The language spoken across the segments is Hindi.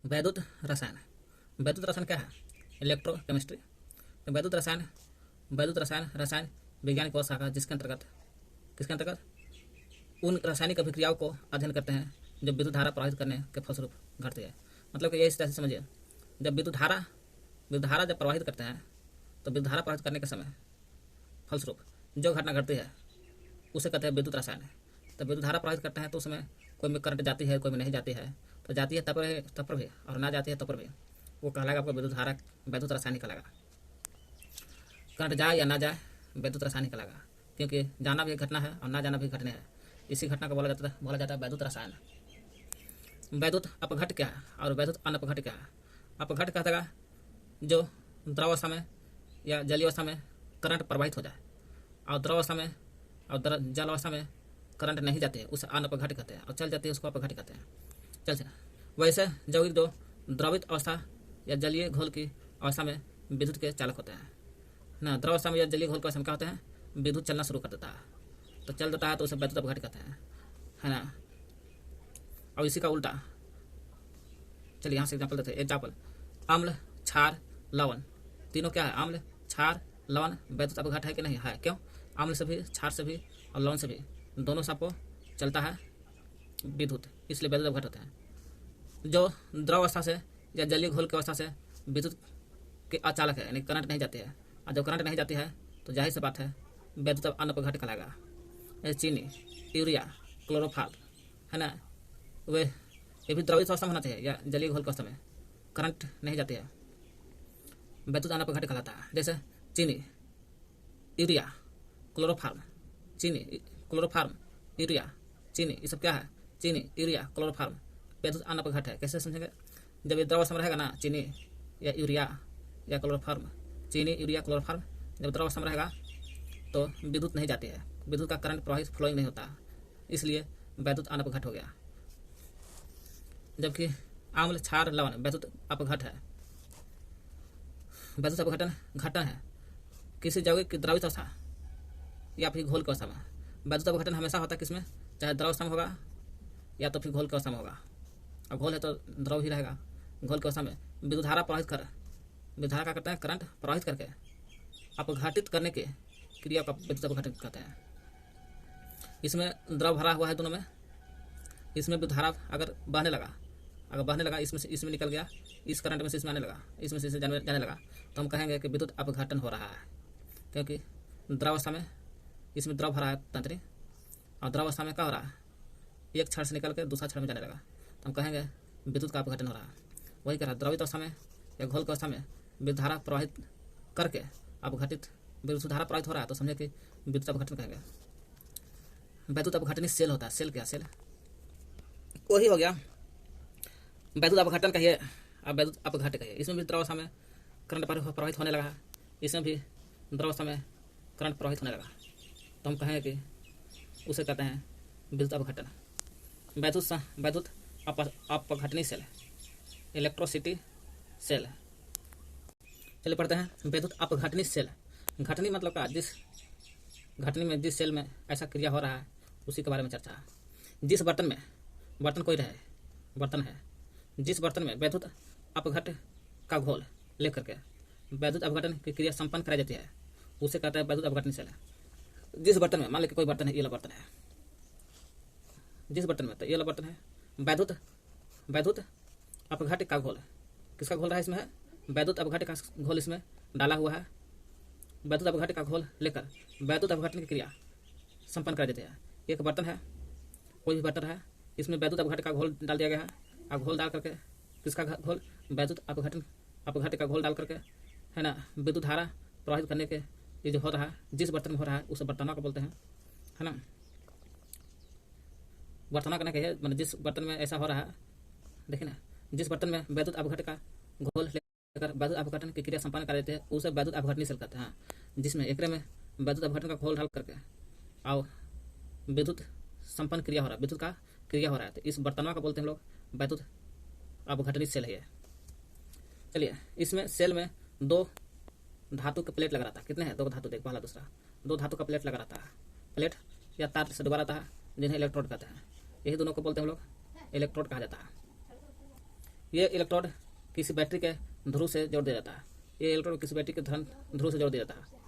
वैद्युत रसायन। वैद्युत रसायन क्या है? इलेक्ट्रोकेमिस्ट्री। तो वैद्युत रसायन रसायन विज्ञान की वह शाखा किसके अंतर्गत उन रासायनिक अभिक्रियाओं को अध्ययन करते हैं जो विद्युत धारा प्रवाहित करने के फलस्वरूप घटती है। मतलब कि ये इस तरह से समझिए, जब विद्युत धारा जब प्रवाहित करते हैं तो विद्युत धारा प्रवाहित करने के समय फलस्वरूप जो घटना घटती है उसे कहते हैं विद्युत रसायन। तो विद्युत धारा प्रवाहित करते हैं तो उसमें कोई में करंट जाती है, कोई में नहीं जाती है। तो जाती है तब पर भी और ना जाती है तब पर भी वो कहलाएगा आपको वैद्युत रासायनिक कहलाएगा। करंट जाए या ना जाए वैद्युत रासायनिक कहलाएगा, क्योंकि जाना भी एक घटना है और ना जाना भी घटना है। इसी घटना को बोला जाता है वैद्युत रसायन। वैद्युत अपघट क्या है और वैद्युत अनपघट क्या है? अपघट कहता है जो द्रवावस्था में या जलीय अवस्था में करंट प्रवाहित हो जाए, और द्रवावस्था में और जल अवस्था में करंट नहीं जाती है उसे अनपघट कहते हैं, और चल जाती है उसको अपघट कहते हैं। चल वैसे यौगिक जो द्रवित अवस्था या जलीय घोल की अवस्था में विद्युत के चालक होते हैं ना, द्रव अवस्था में या जलीय घोल की अवस्था में क्या होते हैं, विद्युत चलना शुरू कर देता है, तो चल देता है तो उसे वैद्युत अपघट कहते हैं, है ना। और इसी का उल्टा, चलिए यहाँ से एग्जाम्पल देते हैं। एग्जाम्पल, अम्ल, क्षार, लवण, तीनों क्या है? अम्ल, क्षार, लवण वैद्युत अपघट है कि नहीं है? क्यों? अम्ल से भी, क्षार से भी और लवण से भी दोनों से आपको चलता है विद्युत, इसलिए वैद्युत अपघट होते हैं। जो द्रव अवस्था से या जलीय घोल की अवस्था से विद्युत के अचालक है, यानी करंट नहीं जाती है, और जब करंट नहीं जाती है तो जाहिर सी बात है वैद्युत अनपघट कहलाएगा। चीनी, यूरिया, क्लोरोफॉर्म, है ना, वे ये भी द्रवित अवस्था में होना चाहिए या जलीय घोल की अवस्था में करंट नहीं जाती है, वैद्युत अनपघट कहलाता है। जैसे चीनी, यूरिया, क्लोरोफॉर्म, चीनी, क्लोरोफॉर्म, यूरिया, चीनी, ये सब क्या है? चीनी, यूरिया, क्लोरोफॉर्म वैद्युत अनपघट है। कैसे समझेंगे? जब ये द्रव अवस्था में रहेगा ना, चीनी या यूरिया या क्लोरोफॉर्म, चीनी, यूरिया, क्लोरोफॉर्म जब द्रव अवस्था में रहेगा तो विद्युत नहीं जाती है, विद्युत का करंट प्रवाहित फ्लोइंग नहीं होता, इसलिए वैद्युत अनपघट हो गया। जबकि आम्ल, क्षार, लवण वैद्युत अपघट है। वैद्युत अपघटन घटन है किसी यौगिक की द्रवित अवस्था या फिर घोल की अवस्था में। वैद्युत अपघटन हमेशा होता है किसमें? चाहे द्रव अवस्था में होगा या तो फिर घोल की अवस्था में होगा, और घोल है तो द्रव ही रहेगा। घोल की अवस्था में विद्युत धारा क्या करते हैं? करंट प्रवाहित करके अपघटित करने के क्रिया का विद्युत अपघटन कहते हैं। इसमें द्रव भरा हुआ है दोनों में, इसमें विद्युत धारा अगर बहने लगा इसमें निकल गया, इस करंट में से इसमें आने लगा, इसमें से जाने लगा, तो हम कहेंगे कि विद्युत अपघटन हो रहा है, क्योंकि द्रवावस्था में इसमें द्रव भरा है तंत्री, और द्रवावस्था में क्या हो रहा है? एक क्षण से निकल कर दूसरा क्षण में जाने लगा, तो हम कहेंगे विद्युत का अपघटन हो रहा है। वही कह रहा है, द्रवित अवस्था में या घोल की अवस्था में विद्युत धारा प्रवाहित करके विद्युत धारा प्रवाहित हो रहा है तो समझे कि विद्युत अपघटन कहेंगे। वैद्युत अपघटनी सेल होता है। सेल क्या? सेल वही हो गया वैद्युत अपघटन कहिए, अब वैद्युत अपघट कहिए। इसमें भी द्रवावस्था में करंट प्रवाहित होने लगा, इसमें भी द्रवावस्था में करंट प्रवाहित होने लगा, तो हम कहेंगे कि उसे कहते हैं विद्युत अपघटन। वैद्युत अपघटनी सेल, इलेक्ट्रोसिटी सेल। चलिए पढ़ते हैं वैद्युत अपघटनी सेल। घटनी मतलब क्या? घटनी में जिस सेल में ऐसा क्रिया हो रहा है उसी के बारे में चर्चा है। जिस बर्तन में बर्तन है, जिस बर्तन में वैद्युत अपघट का घोल लेकर के वैद्युत अपघटन की क्रिया संपन्न कराई जाती है उसे कहते हैं वैद्युत अपघटनी सेल। जिस बर्तन में, मान लीजिए कोई बर्तन है, ये वाला बर्तन है, जिस बर्तन में, तो ये वाला बर्तन है, वैद्युत अपघट का घोल, किसका घोल रहा है इसमें? है वैद्युत अपघट का घोल इसमें डाला हुआ है। वैद्युत अपघट का घोल लेकर वैद्युत अपघटन की क्रिया संपन्न कर देते हैं। एक बर्तन है, कोई भी बर्तन है, इसमें वैद्युत अपघट का घोल डाल दिया गया है, और घोल डाल करके, किसका घोल? वैद्युत अपघट का घोल डाल करके, है ना, विद्युत धारा प्रवाहित करने के ये जो हो रहा है, जिस बर्तन में हो रहा है उसे बर्तनों को बोलते हैं, है ना। बर्तनों का कहिए, मतलब जिस बर्तन में ऐसा हो रहा है, देखिए ना, जिस बर्तन में वैद्युत अपघट का घोल लेकर वैद्युत अपघटन की क्रिया संपन्न कर देते हैं उसे वैद्युत अपघटनी सेल कहते हैं। जिसमें एकरे में वैद्युत अपघटन का घोल डाल करके और विद्युत संपन्न क्रिया हो रहा है, विद्युत का क्रिया हो रहा है, तो इस बर्तनों का बोलते हैं हम लोग वैद्युत अपघटनी सेल है। चलिए, इसमें सेल में दो धातु का प्लेट लगा रहता है। कितने हैं? दो धातु, देख पहला दूसरा, दो धातु का प्लेट लगा रहता है। प्लेट या तार से डुबा रहता है, जिन्हें इलेक्ट्रोड कहते हैं। यही दोनों को बोलते हैं हम लोग इलेक्ट्रोड कहा जाता है। ये इलेक्ट्रोड किसी बैटरी के ध्रुव से जोड़ दिया जाता है। ये इलेक्ट्रोड किसी बैटरी के ध्रुव से जोड़ दिया जाता है।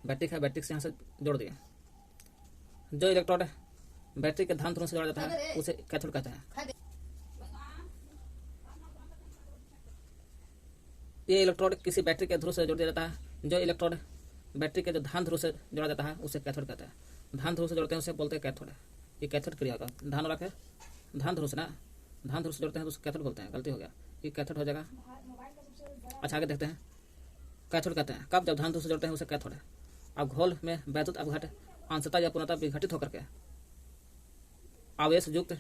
बैटरी है, बैटरी से यहाँ से जोड़ दिए। जो इलेक्ट्रोड बैटरी के धन ध्रुव से जोड़ा जाता है उसे कैथोड कहते हैं। ये इलेक्ट्रोड किसी बैटरी के ध्रुव से जोड़ दिया जाता है। जो इलेक्ट्रोड बैटरी के जो धन ध्रुव से जोड़ा जाता है उसे कैथोड कहते हैं। धन ध्रुव से जोड़ते हैं उसे बोलते हैं कैथोड। ये कैथोड क्रिया का धान रखे, धान ध्रुव से ना, धान ध्रुव से जोड़ते हैं तो उसे कैथोड बोलते हैं। गलती हो गया, ये कैथोड हो जाएगा। अच्छा आगे देखते हैं। कैथोड कहते हैं कब, जब धान ध्रुव से जोड़ते हैं उसे कैथोड है। अब घोल में वैद्युत अपघट अंशतः या पूर्णतः विघटित होकर के आवेश युक्त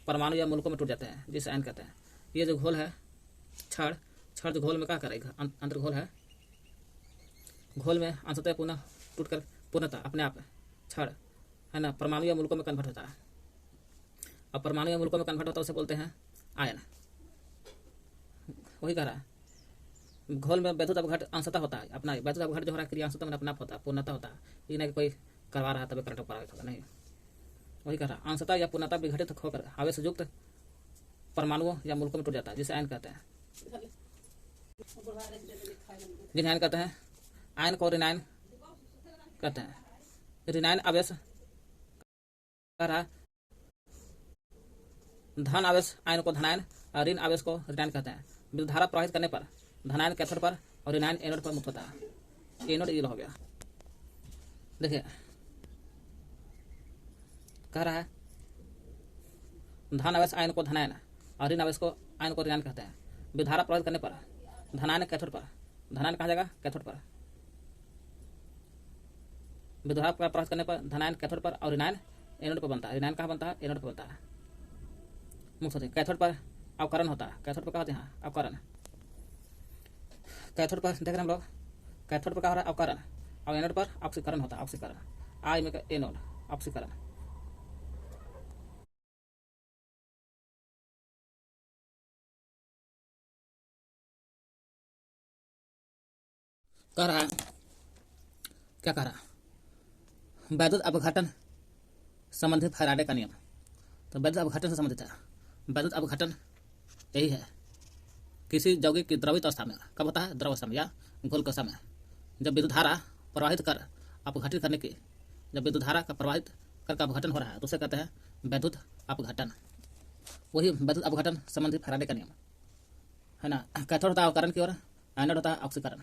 परमाणु या मूलकों में टूट जाते हैं, जिसे आयन कहते हैं। ये जो घोल है क्षण जो घोल में क्या करेगा, अंतर घोल है, घोल में अंशतः पुनः टूटकर पूर्णतः अपने आप क्षण है ना परमाणु या मूलकों में कन्वर्ट होता है। अब परमाणु या मूलकों में कन्वर्ट होता है उसे बोलते हैं आयन। वही कह रहा है घोल में वैद्युत अपघट अंशतः होता है अपना, वैद्युत अपघट जो हो रहा है क्रिया अंशतः में अपना होता है, पूर्णतः होता है। ये नहीं कि कोई करवा रहा है तभी करंट प्रभावित होगा, नहीं। वही कह रहा है अंशतः या पूर्णतः विघटित होकर आवेश युक्त परमाणुओं या मूलकों में टूट जाता है, जिसे आयन कहते हैं। जिन्हें आयन कहते हैं, आयन को ऋणायन कहते हैं। ऋणायन आवेश कह रहा है धन आवेश आयन को धनायन और ऋण आवेश को ऋणायन कहते हैं। विद्युत धारा प्रवाहित करने पर धनायन कैथोड पर और ऋणायन एनोड पर मुक्त होता है। एनोड ये हो गया। देखिए कह रहा है धन आवेश आयन को धनायन और ऋण आवेश को आयन को ऋणायन कहते हैं। विद्युत धारा प्रवाहित करने पर धनायन कैथोड पर, धनायन कहा जाएगा कैथोड पर, विद्युत धारा प्रवाहित करने पर धनायन कैथोड पर और ऋणायन एनोड पर बनता है। ऋणायन कहाँ बनता है, एनोड पर बनता है। मुक्त होते हैं। कैथोड पर अवकरण होता है। कैथोड पर क्या होते हैं, अवकरण। कैथोड पर देख रहे हैं हम लोग, कैथोड पर क्या हो रहा है, अवकरण, और एनोड पर ऑक्सीकरण होता है। ऑक्सीकरण आई में एनोड, ऑक्सीकरण। कह रहा है क्या कह रहा है, वैद्युत अपघटन संबंधित फैराडे का नियम। तो वैद्युत अपघटन से संबंधित है। वैद्युत अपघटन यही है किसी यौगिक की द्रवित अवस्था में, कब होता है, द्रव अवस्था में या घोल अवस्था में, जब विद्युत धारा प्रवाहित कर अपघटित करने की, जब विद्युत धारा का प्रवाहित करके अपघटन हो रहा है तो उसे कहते हैं वैद्युत अपघटन। वही वैद्युत अपघटन संबंधित फैराडे का नियम है ना। कैथोड होता है अवकरण की ओर, एनोड होता है ऑक्सीकरण।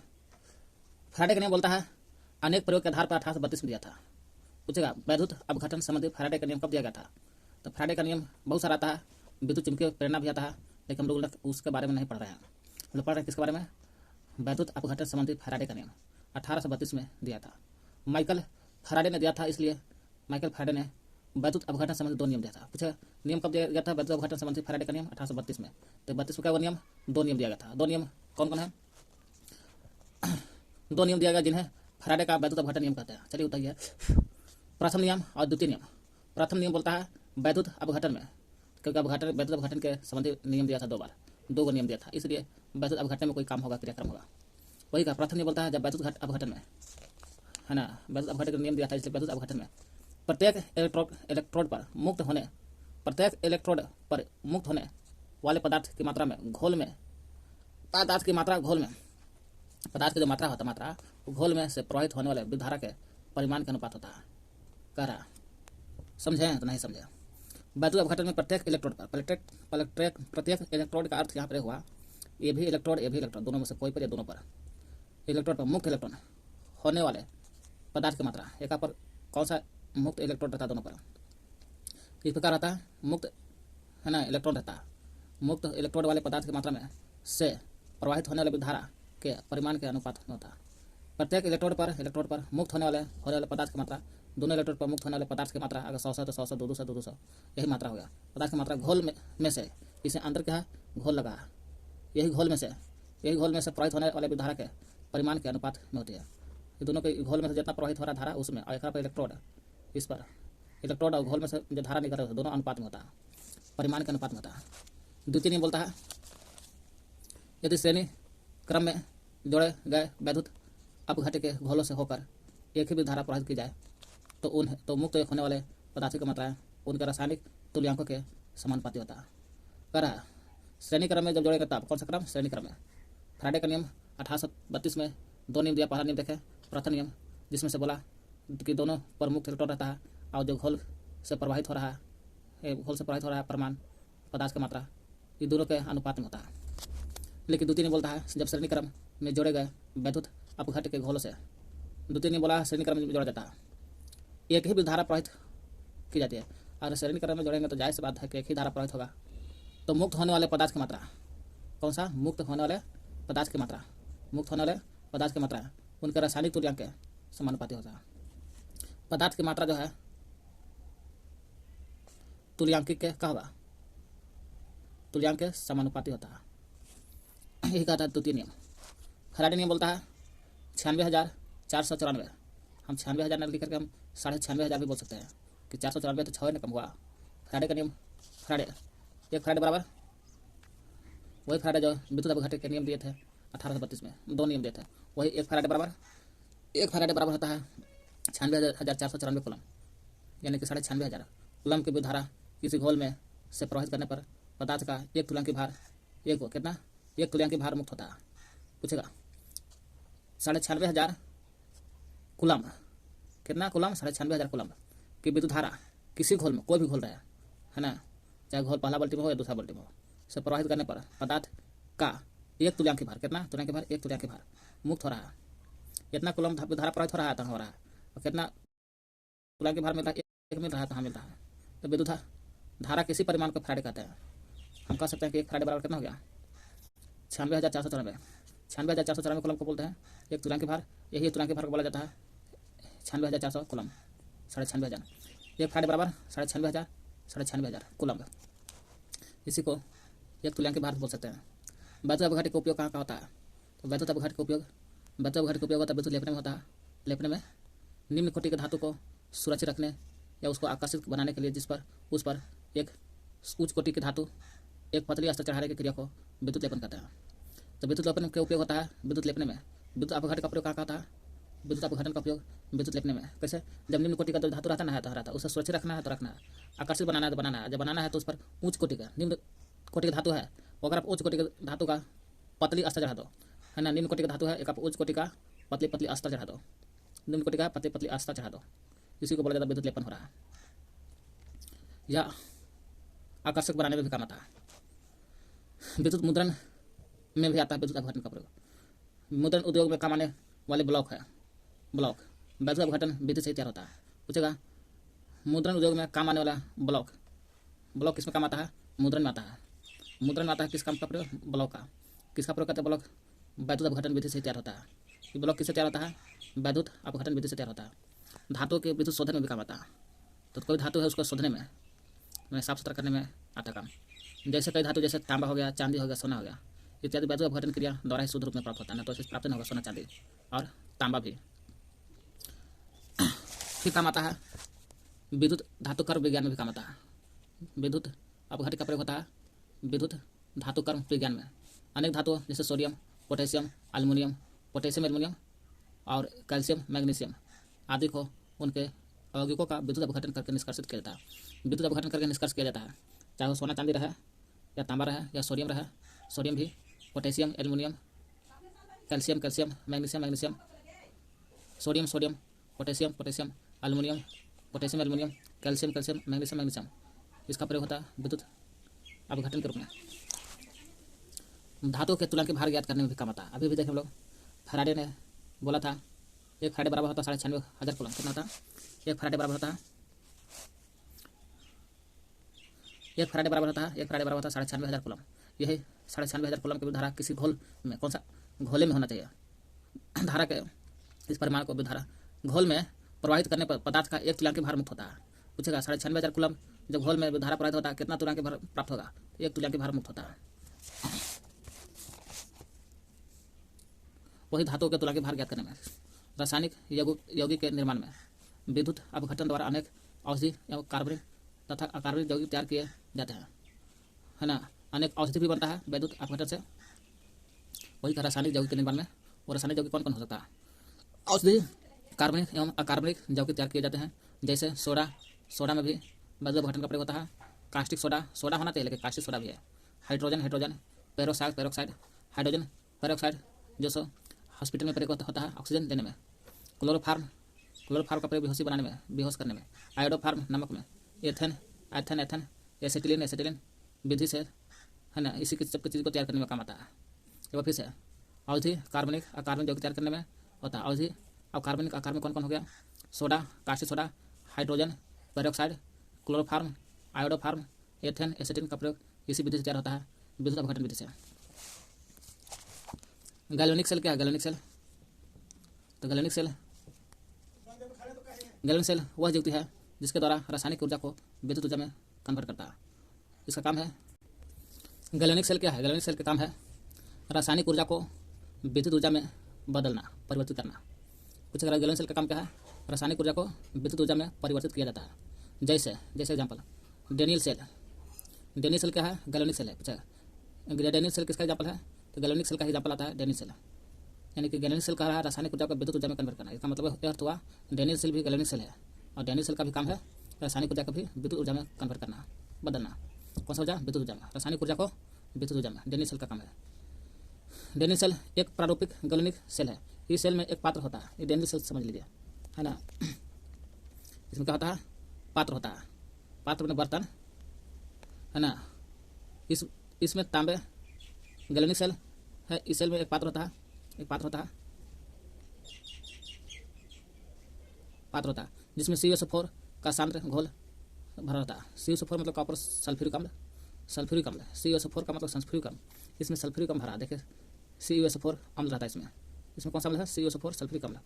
फैराडे का नियम बोलता है अनेक प्रयोग के आधार पर 1832 में दिया था। पूछेगा वैद्युत अपघटन संबंधित फैराडे का नियम कब दिया गया था। तो फैराडे का नियम बहुत सारा आता है, विद्युत चुंबकीय प्रेरणा भी आता है, लेकिन हम लोग उसके बारे में नहीं पढ़ रहे हैं। हम लोग पढ़ रहे हैं किसके बारे में, वैद्युत अपघटन संबंधित फैराडे का नियम 1832 में दिया था। माइकल फैराडे ने दिया था, इसलिए माइकल फैराडे ने वैद्युत अपघटन संबंधित 2 नियम दिया था। पूछे नियम कब दिया गया था वैद्युत अपघटन संबंधित फैराडे का नियम 1832 में। तो 32 में क्या वो नियम, 2 नियम दिया गया था। 2 नियम कौन कौन है, 2 नियम दिया गया जिन्हें फैराडे का वैद्युत अपघटन नियम कहते हैं। चलिए बताइए, प्रथम नियम और द्वितीय नियम। प्रथम नियम बोलता है वैद्युत अपघटन में, क्योंकि अपघटन वैद्युत अपघटन के संबंधित नियम दिया था 2 बार, 2 नियम दिया था, इसलिए वैद्युत अपघटन में कोई काम होगा, क्रियाक्रम होगा। वही का प्रथम नियम बोलता है जब वैद्युत अपघटन में है ना, वैद्युत अपघटन का नियम दिया था, इसलिए वैद्युत अपघटन में प्रत्येक इलेक्ट्रोड पर मुक्त होने, प्रत्येक इलेक्ट्रोड पर मुक्त होने वाले पदार्थ की मात्रा में घोल में, पदार्थ की मात्रा घोल में, पदार्थ की जो मात्रा होता मात्रा घोल में से प्रवाहित होने वाले विद्युत धारा के परिमाण के अनुपात होता है। कह रहा समझे तो नहीं समझे। वैद्युत अपघटन में प्रत्येक इलेक्ट्रोड पर प्रत्येक इलेक्ट्रोड का अर्थ यहाँ पर हुआ ये भी इलेक्ट्रोड दोनों में से कोई पर या दोनों पर इलेक्ट्रोड पर मुक्त इलेक्ट्रॉन होने वाले पदार्थ की मात्रा, एक पर कौन सा मुक्त इलेक्ट्रोड रहता है, दोनों पर किस प्रकार रहता है, मुक्त है ना इलेक्ट्रॉन रहता है। मुक्त इलेक्ट्रोड वाले पदार्थ की मात्रा में से प्रवाहित होने वाले विद्युत धारा के परिमाण के अनुपात में होता है। प्रत्येक इलेक्ट्रोड पर मुक्त होने वाले पदार्थ की मात्रा, दोनों इलेक्ट्रोड पर मुक्त होने वाले पदार्थ की मात्रा अगर 100 तो 100, 200 200, यही मात्रा होगा पदार्थ की मात्रा घोल में से। इसे अंतर क्या है, घोल लगा है, यही घोल में से प्रवाहित होने वाले विद्युत धारा के परिमाण के अनुपात में होती है। ये दोनों के घोल में से जितना प्रवाहित हो रहा धारा उसमें, और एक पर इलेक्ट्रोड, इस पर इलेक्ट्रोड और घोल में से जो धारा निकल रहा है दोनों अनुपात में होता है, परिमाण के अनुपात में होता है। द्वितीय नियम बोलता है यदि श्रेणी क्रम में जोड़े गए वैद्युत अपघट के घोलों से होकर एक ही विद्युत धारा प्रवाहित की जाए तो मुक्त होने वाले पदार्थों की मात्राएं उनके रासायनिक तुल्यांकों के समानुपाती होता है। कह रहा है श्रेणी क्रम में जब जोड़ेंगे तब कौन सा क्रम? श्रेणी क्रम में। फैराडे का नियम 1832 में 2 नियम दिया। पहला नियम देखें, प्रथम नियम, जिसमें से बोला कि दोनों पर मुक्त इलेक्ट्रॉन रहता है और जो घोल से प्रवाहित हो रहा है परमाणु पदार्थ की मात्रा, ये दोनों के अनुपात में होता है। लेकिन द्वितीय नियम बोलता है जब श्रेणी क्रम में जोड़े गए वैद्युत अपघट्य के घोलों से, द्वितीय नियम बोला श्रेणी क्रम में जोड़ा जाता है, एक ही धारा प्रवाहित की जाती है। अगर श्रेणी क्रम में जोड़ेंगे तो जाहिर सी बात है कि एक ही धारा प्रवाहित होगा। तो मुक्त होने वाले पदार्थ की मात्रा, कौन सा? मुक्त होने वाले पदार्थ की मात्रा, मुक्त होने वाले पदार्थ की मात्रा उनके रासायनिक तुल्यांक के समानुपाती होता है। पदार्थ की मात्रा जो है तुल्यांकिक के क्या होगा? तुल्यांक के समानुपाती होता है। यही कहता है द्वितीय नियम। फैराडे नियम बोलता है 96,494। हम 96,000 न लिख करके हम 96,500 भी बोल सकते हैं कि 494 तो 6 ने कम हुआ। फैराडे का नियम, एक फैराडे बराबर वही फैराडे जो विद्युत अपघट्य के नियम दिए थे 1832 में, 2 नियम दिए थे, वही एक फैराडे बराबर होता है 96,494 कूलम, यानी कि 96,500 कूलम की विद्युत धारा किसी घोल में से प्रवाहित करने पर पदार्थ का एक तुल्यांकी भार एक तुल्यांकी भार मुक्त होता है। पूछेगा 96,500 कूलम, कितना कूलम? 96,500 कूलम की विद्युत धारा किसी घोल में, कोई भी घोल रहा है ना, चाहे घोल पहला बाल्टी में हो या दूसरा बाल्टी में हो, से प्रवाहित करने पर पदार्थ का एक तुल्यांकी भार, कितना तुल्यांकी भार? एक तुल्यांकी भार मुक्त हो रहा है। कितना कूलम धारा प्रवाहित हो रहा है तो हो रहा है, और कितना तुल्यांकी भार मिल रहा है? एक मिल रहा है तो हाँ मिल रहा है। तो विद्युत धारा किसी परिमाण को फैराडे कहते हैं। हम कह सकते हैं कि एक फैराडे बराबर कितना हो गया? 96,494। 96,494 कूलम को बोलते हैं एक तुल्यांकी भार। यही तुल्यांकी भार को बोला जाता है 96,400 कूलम, 96,500। एक फैराडे बराबर 96,500 कूलम, इसी को एक तुल्यांकी भार बोल सकते हैं। वैद्युत अपघट्य का उपयोग कहाँ होता है? तो वैद्युत अपघट्य का उपयोग होता है विद्युत लेपने में होता है। लेपने में निम्न कोटि के धातु को सुरक्षित रखने या उसको आकर्षित बनाने के लिए उस पर एक उच्च कोटि की धातु एक पतली अस्तर चढ़ाने की क्रिया को विद्युत लेपन कहते हैं। तो विद्युत लेपन का उपयोग होता है विद्युत लेपने में। विद्युत अपघट्य का प्रयोग कहाँ होता है? विद्युत अपघटन का उपयोग विद्युत लेपने में। कैसे? जब निम्न कोटि का जो धातु रहता है उसे सुरक्षित रखना है तो रखना है, आकर्षित बनाना है तो बनाना है। जब बनाना है तो उस पर उच्च कोटि का, निम्न कोटि का धातु है, अगर आप उच्च कोटि के धातु का पतली अस्तर चढ़ा दो, है ना, निम्न कोटि का धातु है, एक आप उच्च कोटि का पतली अस्तर चढ़ा दो, निम्न कोटि का पतली अस्तर चढ़ा दो, इसी को बोला जाता है विद्युत लेपन हो रहा है। या आकर्षक बनाने में भी काम आता है। विद्युत मुद्रण में भी आता है विद्युत अपघटन का प्रयोग। मुद्रण उद्योग में काम आने वाले ब्लॉक वैद्युत अपघटन विधि से तैयार होता है। पूछेगा मुद्रण उद्योग में काम आने वाला ब्लॉक किसमें काम आता है? मुद्रण में आता है। मुद्रण में आता है किस काम का प्रयोग? ब्लॉक का। किसका प्रयोग करते हैं? ब्लॉक वैद्युत अपघटन विधि से तैयार होता है। ये ब्लॉक किससे तैयार होता है? वैद्युत अपघटन विधि से तैयार होता है। धातु के विद्युत शोधन में भी काम आता है। तो कोई धातु है उसको शोधने में, साफ सुथरा करने में आता काम। जैसे कई धातु, जैसे तांबा हो गया, चांदी हो गया, सोना हो गया, इत्यादि वैद्युत अपघटन क्रिया द्वारा ही शुद्ध रूप में प्राप्त होता है, ना तो इसे प्राप्त नहीं होगा सोना, चांदी और तांबा भी। फिर काम आता है विद्युत धातुकर्म विज्ञान में भी काम आता है। विद्युत अपघट्य का प्रयोग होता है विद्युत धातुकर्म विज्ञान में। अनेक धातुओं जैसे सोडियम, पोटेशियम, एल्युमिनियम और कैल्शियम, मैग्नीशियम आदि को उनके यौगिकों का विद्युत अपघटन करके निष्कर्षित किया जाता है। विद्युत अपघटन करके निष्कर्ष किया जाता है, चाहे वो सोना चांदी रहे या तांबा रहे या सोडियम रहे, सोडियम भी, potassium, aluminium, calcium, magnesium, sodium, potassium, aluminium, calcium, magnesium, इसका प्रयोग होता है विद्युत अपघटन के रूप में। धातु के तुल्यांक भार ज्ञात करने में भी काम आता है। अभी भी देखें हम लोग, फैराडे ने बोला था एक फैराडे बराबर होता है 96,500 कूलम। कितना होता है? एक फैराडे बराबर होता है 96,500 कूलम। यही 96,500 कूलम की धारा किसी घोल में, कौन सा घोले में होना चाहिए, धारा के इस परिमाण को विधारा घोल में प्रवाहित करने पर पदार्थ का एक तुल्यांकी भार मुक्त होता है। पूछेगा 96,500 कूलम जब घोल में धारा प्रवाहित होता है कितना तुल्यांकी भार प्राप्त होगा? एक तुल्यांकी भार मुक्त होता है। वही धातुओं के तुल्यांकी भार ज्ञात करने में, रासायनिक यौगिक के निर्माण में, विद्युत अपघटन द्वारा अनेक औषधि एवं कार्बनिक तथा अकार्बनिक यौगिक तैयार किए जाते हैं, है ना। अनेक औषधि भी बनता है विद्युत अपघटन से। वही रासायनिक यौगिक के निर्माण में, और रासायनिक यौगिक कौन कौन हो सकता है? औषधि, कार्बनिक एवं अकार्बनिक यौगिक तैयार किए जाते हैं। जैसे सोडा में भी विद्युत अपघटन का प्रयोग होता है। कास्टिक सोडा होना चाहिए लेकिन कास्टिक सोडा भी है, hydrogen hydrogen, peroxide peroxide, hydrogen peroxide जो सो हॉस्पिटल में प्रयोग होता है ऑक्सीजन देने में। क्लोरोफार्म क्लोरोफार्म का प्रयोग बेहोशी बनाने में, बेहोश करने में। आयोडोफार्म नमक में। Ethane ethane ethane, acetylene acetylene विधि से है ना, इसी की सब चीज़ को तैयार करने में काम आता है। एक बार फिर से औषधि कार्बनिक अकार्बनिक जो तैयार करने में होता है। औषधि और कार्बनिक अकार्बनिक कौन कौन हो गया? Soda, caustic soda, hydrogen peroxide, chloroform, iodoform, ethane एसिटिन का प्रयोग इसी विधि से तैयार होता है, विद्युत अपघटन विधि से। गैल्वेनिक सेल क्या है? गैल्वेनिक सेल तो गैल्वेनिक सेल वह युक्ति है जिसके द्वारा रासायनिक ऊर्जा को विद्युत ऊर्जा में कन्वर्ट करता है। इसका काम है। गैल्वेनिक सेल क्या है? गैल्वेनिक सेल का काम है रासायनिक ऊर्जा को विद्युत ऊर्जा में बदलना, परिवर्तित करना। कुछ अगर गैल्वेनिक सेल का काम क्या है? रासायनिक ऊर्जा को विद्युत ऊर्जा में परिवर्तित किया जाता है। जैसे example Daniell cell. Daniell cell क्या है? गैल्वेनिक सेल है। अच्छा, डेनियल सेल किसका एग्जाम्पल है? तो गैल्वेनिक सेल का एग्जाम्पल आता है डेनियल सेल। यानी कि गैल्वेनिक सेल का रहा रासायनिक ऊर्जा को विद्युत ऊर्जा में कन्वर्ट करना। इसका मतलब यह अर्थ हुआ डेनियल सेल भी गैल्वेनिक सेल है, और डेनियल सेल का भी काम है रासायनिक ऊर्जा को भी विद्युत ऊर्जा में कन्वर्ट करना, बदलना। कौन सा ऊर्जा? विद्युत ऊर्जा में, रासायनिक ऊर्जा को विद्युत ऊर्जा में डेनियल सेल का काम है। डेनियल सेल एक प्रारूपिक गैल्वेनिक सेल है। इस सेल में एक पात्र होता है, ये डेनियल सेल समझ लीजिए, है ना। इसमें क्या होता है? पात्र होता है। पात्र में बर्तन, है ना। इसमें तांबे, गैल्वेनिक सेल है। इस सेल में एक पात्र होता है, पात्र होता है जिसमें CuSO4 का सांद्र घोल भरा रहता है। CuSO4 मतलब कॉपर सल्फ्यूरिक अम्ल, CuSO4 का मतलब सल्फ्यूरिक अम्ल। इसमें सल्फ्यूरिक अम्ल भरा, देखिए CuSO4 अम्ल रहता है इसमें कौन सा अम्ल है? CuSO4 सल्फ्यूरिक अम्ल।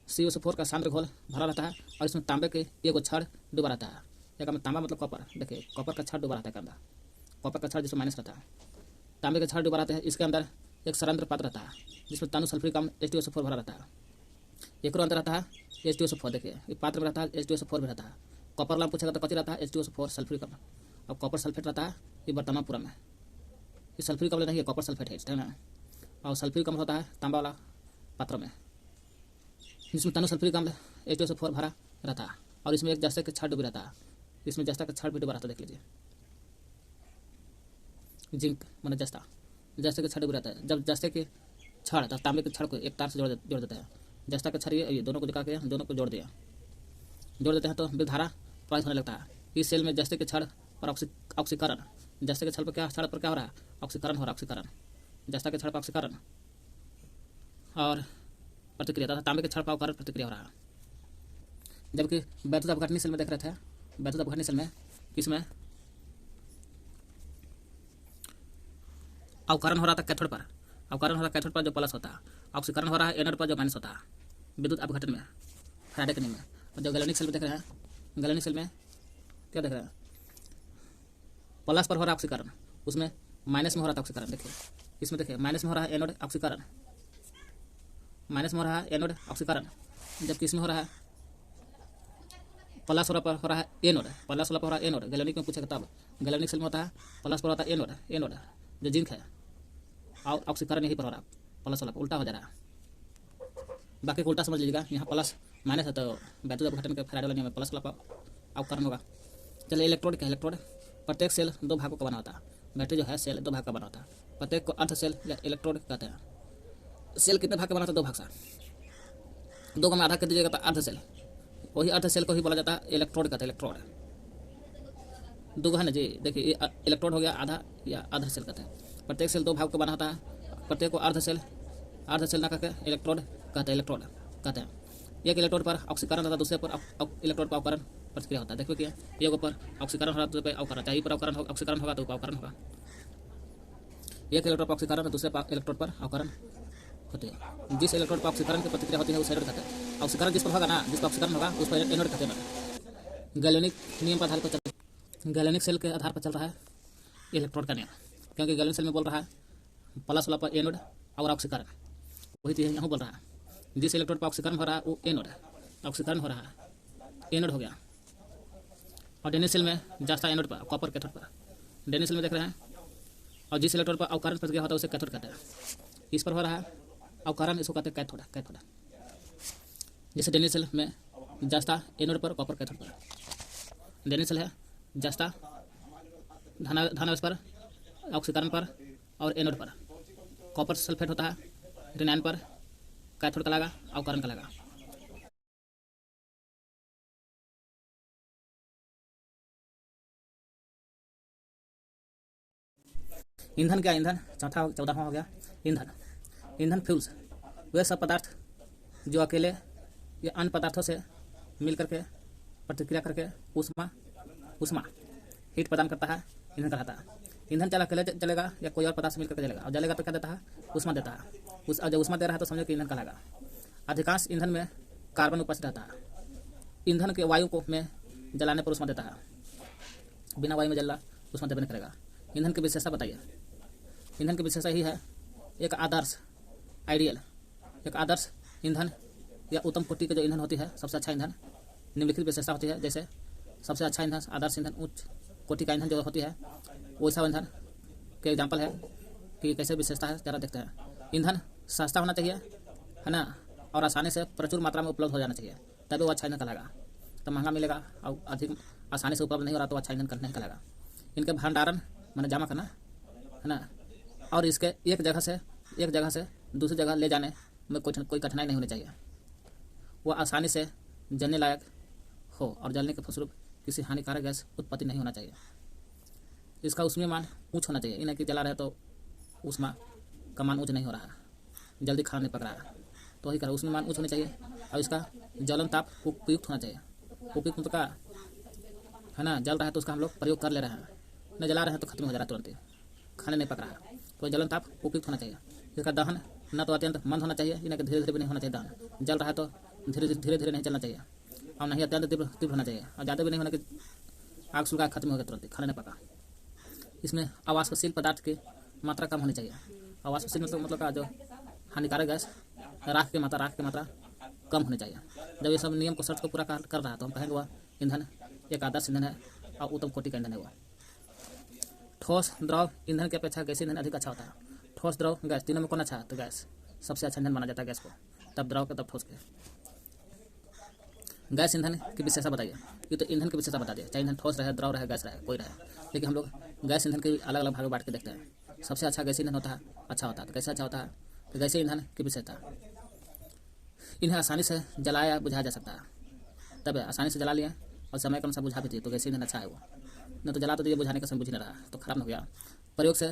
CuSO4 का सांद्र घोल भरा रहता है और इसमें तांबे के एक छड़ डूबा रहता है। एक में तांबा मतलब कॉपर, देखिए कॉपर का छड़ डूबा रहता है के अंदर, कॉपर का छड़ जिसमें माइनस रहता है, तांबे के छड़ डूबा रहते हैं। इसके अंदर एक सरंध्र पात्र रहता है जिसमें तनु सल्फ्यूरिक अम्ल H2SO4 भरा रहता है। एक अंदर रहता है H2SO4, देखिए ये पात्र में रहता है H2SO4 भी रहता है। कॉपर वाला पूछेगा तो कच्ची रहता है H2SO4 सल्फ्यूरिक अम्ल। और कॉपर सल्फेट रहता है ये बर्तमान पूरा में, ये सल्फ्यूरिक अम्ल नहीं है, कॉपर सल्फेट है ना। और सल्फ्यूरिक अम्ल होता है तांबा वाला पात्र में, जिसमें तनु सल्फ्यूरिक अम्ल H2SO4 भरा रहता है और इसमें एक जस्ता के छड़ डूबी रहता है। इसमें जस्ता का छड़ भी डूबा रहता है, देख लीजिए। जिंक माने जस्ता के छड़ डूबी रहता है। जब जस्ते के छड़ तो तांबे के छड़ को एक तार से जोड़ देता है। जस्ता के छड़ ये दोनों को जोड़ के दोनों को जोड़ देते हैं तो विद्युत धारा प्रवाहित होने लगता है। इस सेल में जस्ते के छड़ और ऑक्सीकरण, जस्ते के छड़ पर क्या हो रहा है? ऑक्सीकरण हो रहा है, ऑक्सीकरण। जस्ता के छड़ पर ऑक्सीकरण और प्रतिक्रिया तथा तांबे के छड़ पर अवकरण प्रतिक्रिया हो रहा है। जबकि वैद्युत अपघटनी सेल में देख रहे थे, वैद्युत अपघटनी सेल में किसमें अवकरण हो रहा था? कैथोड पर। अवकरण हो रहा है कैथोड पर जो प्लस होता है, ऑक्सीकरण हो रहा है एनोड पर जो माइनस होता है, विद्युत अपघटन में, फैराडे के नियम में। और जो गैल्वेनिक सेल में देख रहे हैं, गैल्वेनिक सेल में क्या देख रहे हैं? प्लस पर हो रहा है ऑक्सीकरण, उसमें माइनस में हो रहा था ऑक्सीकरण। देखिए इसमें देखिए माइनस में हो रहा है एनोड ऑक्सीकरण, माइनस में हो रहा है एनोड ऑक्सीकरण, जबकि इसमें हो रहा है प्लस हो रहा है एनोड, प्लस वाला पर हो रहा है एनोड। गैल्वेनिक में पूछेगा तब, गैल्वेनिक सेल में होता है प्लस पर होता है एनोड जो जिंक है, और ऑक्सीकरण यहीं पर हो रहा है प्लस वाला, उल्टा हो जा रहा है। बाकी को उल्टा समझ लीजिएगा, यहाँ प्लस माइनस है तो वैद्युत अपघटन के फैराडे वाला नियम में प्लस वाला अवकरण होगा। चलिए इलेक्ट्रोड क्या? इलेक्ट्रोड प्रत्येक सेल दो भागों का बना होता है। बैटरी जो है सेल दो भाग का बना होता है। प्रत्येक को अर्ध सेल या इलेक्ट्रोड कहते हैं। सेल कितने भाग का बना होता है? दो भाग से। दो को में आधा कर दीजिएगा तो अर्ध सेल, वही अर्ध सेल को ही बोला जाता है इलेक्ट्रोड कहते हैं। इलेक्ट्रोड दो है ना जी, देखिए इलेक्ट्रोड हो गया आधा या अर्ध सेल कहते हैं। प्रत्येक सेल दो भाग का बना होता है, प्रत्येक को अर्ध सेल ना कहकर इलेक्ट्रोड कहते हैं। एक इलेक्ट्रोड पर ऑक्सीकरण तथा दूसरे पर इलेक्ट्रोड पर अवकरण प्रतिक्रिया होता है। देखो कि एक ऊपर ऑक्सीकरण हो रहा है, दूसरे पर अवकरण, चाहे पर ऑक्सीकरण होगा तो अवकरण होगा। एक इलेक्ट्रोड पर ऑक्सीकरण और दूसरे पर इलेक्ट्रोड पर अवकरण होते हैं। जिस इलेक्ट्रोड पर ऑक्सीकरण की प्रतिक्रिया होती है उस एनोड कहते हैं। ऑक्सीकरण जिस पर होगा ना, जिस पर ऑक्सीकरण होगा उस पर एनोड कहते हैं। गैल्वेनिक नियम पर आधार पर गैल्वेनिक सेल के आधार पर चल रहा है इलेक्ट्रोड का नियम, क्योंकि गैल्वेनिक सेल में बोल रहा है प्लस वाला पर एनोड और ऑक्सीकरण, वही चीज़ यहाँ बोल रहा है। जिस इलेक्ट्रोड पर ऑक्सीकरण हो रहा है वो एनोड है, ऑक्सीकरण हो रहा है एनोड हो गया। और डेनियल सेल में जाता एनोड पर, कॉपर कैथोड पर। डेनियल सेल में देख रहे हैं, और जिस इलेक्ट्रोड पर अवकरण प्रतिक्रिया होता है उसे कैथोड कहते हैं। इस पर हो रहा है अवकरण, इसको कहते हैं कैथोड। जैसे डेनियल सेल में जाता एनोड पर, कॉपर कैथोड पर। डेनियल सेल है जाता धनावेश पर ऑक्सीकरण पर और एनोड पर। कॉपर सल्फेट होता है रेनायन पर, कैथोड का लगा अवकरण का लगा। ईंधन क्या? ईंधन 14वां हो गया। ईंधन ईंधन फ्यूल्स वे सब पदार्थ जो अकेले या अन्य पदार्थों से मिल करके प्रतिक्रिया करके उष्मा हीट प्रदान करता है, ईंधन कहलाता है। ईंधन चला अकेले चलेगा या कोई और पदार्थ से मिलकर चलेगा, और जलेगा तो क्या देता है? उष्मा देता है। जब उष्मा दे रहा है तो समझो कि ईंधन कहलाएगा। अधिकांश ईंधन में कार्बन उपस्थित रहता है। ईंधन के वायु को में जलाने पर उष्मा देता है, बिना वायु में जला उष्मा देवे नहीं करेगा। ईंधन की विशेषता बताइए। ईंधन की विशेषता यही है, एक आदर्श आइडियल, एक आदर्श ईंधन या उत्तम कोटि की जो ईंधन होती है, सबसे अच्छा ईंधन निम्नलिखित विशेषता होती है। जैसे सबसे अच्छा ईंधन, आदर्श ईंधन, उच्च कोटि का ईंधन जो होती है, वैसा ईंधन के एग्जाम्पल है कि कैसे विशेषता है, जरा देखते हैं। ईंधन सस्ता होना चाहिए, है ना, और आसानी से प्रचुर मात्रा में उपलब्ध हो जाना चाहिए, तभी वो अच्छा ईंधन कहलाएगा। तो महंगा मिलेगा और अधिक आसानी से उपलब्ध नहीं हो रहा तो अच्छा ईंधन नहीं कहलाएगा। इनके भंडारण मैंने जमा करना, है ना, और इसके एक जगह से दूसरी जगह ले जाने में कोई कठिनाई नहीं होनी चाहिए। वह आसानी से जलने लायक हो और जलने के फलस्वरूप किसी हानिकारक गैस उत्पत्ति नहीं होना चाहिए। इसका ऊष्मीय मान ऊंच होना चाहिए, इन्हें कि जला रहे तो ऊष्मा का मान ऊंच नहीं हो रहा, जल्दी खाना नहीं पक रहा है, तो वही करें, ऊष्मीय मान ऊंच होना चाहिए। और इसका जलन ताप उपयुक्त होना चाहिए। उपयुक्त मतलब का, है ना, जल रहा है तो उसका हम लोग प्रयोग कर ले रहे हैं, न जला रहे हैं तो खत्म हो जा रहा है तुरंत ही, खाने नहीं पक रहा है, तो जलन ताप उपयुक्त होना चाहिए। इसका दहन न तो अत्यंत मंद होना चाहिए, इन्हें धीरे धीरे भी नहीं होना चाहिए दहन। जल रहा है तो धीरे धीरे नहीं चलना चाहिए, और नहीं अत्यंत तीव्र होना चाहिए, और ज़्यादा भी नहीं होना कि आग सुलगा खत्म हो गया तुरंत, खाने नहीं पका। इसमें अवाष्पशील पदार्थ की मात्रा कम होनी चाहिए। अवाष्पशील मतलब का जो हानिकारक गैस, राख की मात्रा कम होनी चाहिए। जब ये सब नियम को शर्त को पूरा कर रहा है तो हम कहेंगे वह ईंधन एक आदर्श ईंधन है और उत्तम कोटि का ईंधन है। वह ठोस द्रव ईंधन की अपेक्षा गैसीय ईंधन अधिक अच्छा होता है। ठोस द्रव गैस, तीनों में कौन अच्छा है? तो गैस सबसे अच्छा ईंधन माना जाता है गैस को, तब द्रव के तब ठोस के। गैस ईंधन की विशेषता बताइए। ये तो ईंधन की विशेषता बता दिया, चाहे ईंधन ठोस रहे, द्रव रहे, गैस रहे, कोई रहे, लेकिन हम लोग गैस ईंधन के अलग अलग भागों में बांट के देखते हैं। सबसे अच्छा गैसीय ईंधन होता है, अच्छा होता है। तो कैसे अच्छा होता है? तो गैसीय ईंधन की विशेषता, इन्हें आसानी से जलाया या बुझाया जा सकता है, तब आसानी से जला लिए और समय के अनुसार बुझा भी थी, तो गैसीय ईंधन अच्छा है वो। नहीं तो जला तो दिए, बुझाने का समय बुझ नहीं रहा तो खराब हो गया। प्रयोग से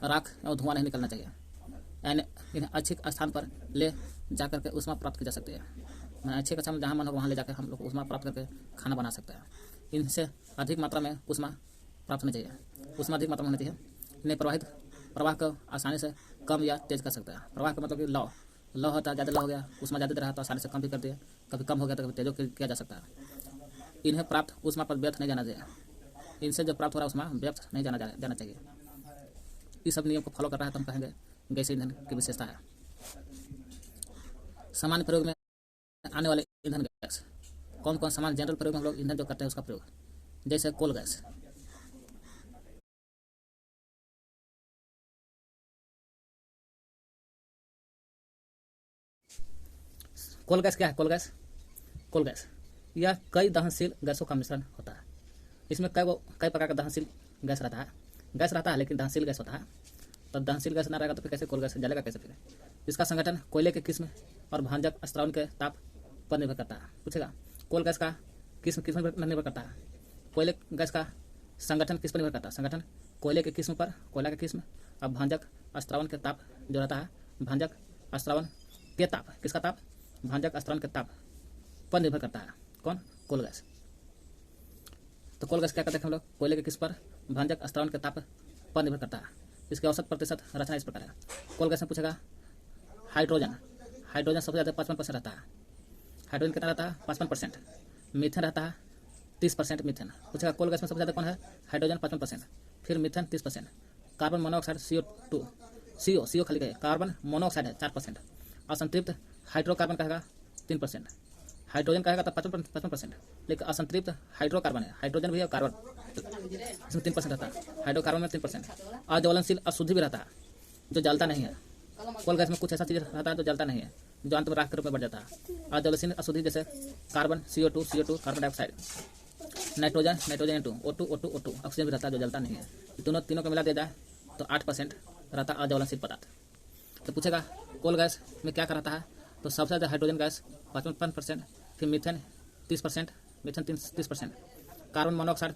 राख और धुआं नहीं निकलना चाहिए। यानी इन्हें अच्छे स्थान पर ले जा करके ऊष्मा प्राप्त की जा सकती है। मैं अच्छे कक्षा में जहाँ मन हो वहाँ ले जाकर हम लोग ऊष्मा प्राप्त करके खाना बना सकते हैं। इनसे अधिक मात्रा में ऊष्मा प्राप्त होनी चाहिए, ऊष्मा अधिक मात्रा में होनी चाहिए। इन्हें प्रवाह को आसानी से कम या तेज कर सकते हैं। प्रवाह का मतलब कि लौ होता है, ज़्यादा लौ हो गया, ऊष्मा ज़्यादा रहा तो आसानी से कम भी कर दिए, कभी कम हो गया तो कभी तेजो किया जा सकता है। इन्हें प्राप्त ऊष्मा पर व्यर्थ नहीं जाना चाहिए, इनसे जो प्राप्त हो रहा है ऊष्मा व्यर्थ नहीं जाना चाहिए। इस सब नियम को फॉलो कर रहा है तो हम कहेंगे गैसीय ईंधन की विशेषता है। सामान्य प्रयोग में आने वाले ईंधन गैस कौन कौन? सामान्य जनरल प्रयोग में हम लोग ईंधन जो करते हैं उसका प्रयोग, जैसे कोल गैस। कोल गैस क्या है? कोल गैस यह कई दहनशील गैसों का मिश्रण होता है। इसमें कई प्रकार का दहनशील गैस रहता है, लेकिन दहनशील गैस होता है। तो दहनशील गैस ना रहेगा तो फिर कैसे कोल गैस जलेगा कैसे? फिर इसका संगठन कोयले के किस्म और भंजक स्त्रावन के ताप पर निर्भर करता है। पूछेगा कोल गैस का किस्म पर निर्भर करता है, कोयले गैस का संगठन किस पर निर्भर करता है? संगठन कोयले के किस्म पर, कोयला के किस्म और भंजक स्त्रावन के ताप जो रहता है, भंजक स्त्रावन के ताप, किसका ताप? भंजक स्त्रावन के ताप पर निर्भर करता है। कौन? Coal gas. तो कोल गैस क्या करते हैं हम लोग? कोयले के किस पर? भंजक स्त्रावन के ताप पर निर्भर करता है। इसके औसत प्रतिशत रचना इस प्रकार है। कोल गैस में पूछेगा हाइड्रोजन सबसे ज़्यादा 55% रहता है। हाइड्रोजन कितना रहता है? 55%। मीथेन रहता है 30%। मीथेन पूछेगा कोल गैस में सबसे ज़्यादा कौन है? हाइड्रोजन 55%, फिर मीथेन 30%, कार्बन मोनोऑक्साइड CO खाली कहे, कार्बन मोनोऑक्साइड है 4%, असंतृप्त हाइड्रोकार्बन कहेगा 3%। हाइड्रोजन कहेगा तो 55%, लेकिन असंतृप्त हाइड्रोकार्बन है, हाइड्रोजन भी है कार्बन, इसमें 3% रहता है। हाइड्रोकार्बन में 3%। अज्वलनशील अशुद्धि भी रहता है, जो जलता नहीं है। कोल गैस में कुछ ऐसा चीज रहता है जो जलता नहीं है, जो अंत में राख के रूप में बढ़ जाता है। अज्वलनशील अशुद्धि जैसे carbon CO2 carbon dioxide, nitrogen N2 O2 oxygen भी रहता है जो जलता नहीं है। तीनों को मिला दिया जाए तो 8% रहता है अज्वलनशील पदार्थ। तो पूछेगा कोल गैस में क्या रहता है, तो सबसे ज़्यादा हाइड्रोजन गैस 55%, फिर मीथेन 30%, मीथेन 30%, कार्बन मोनोऑक्साइड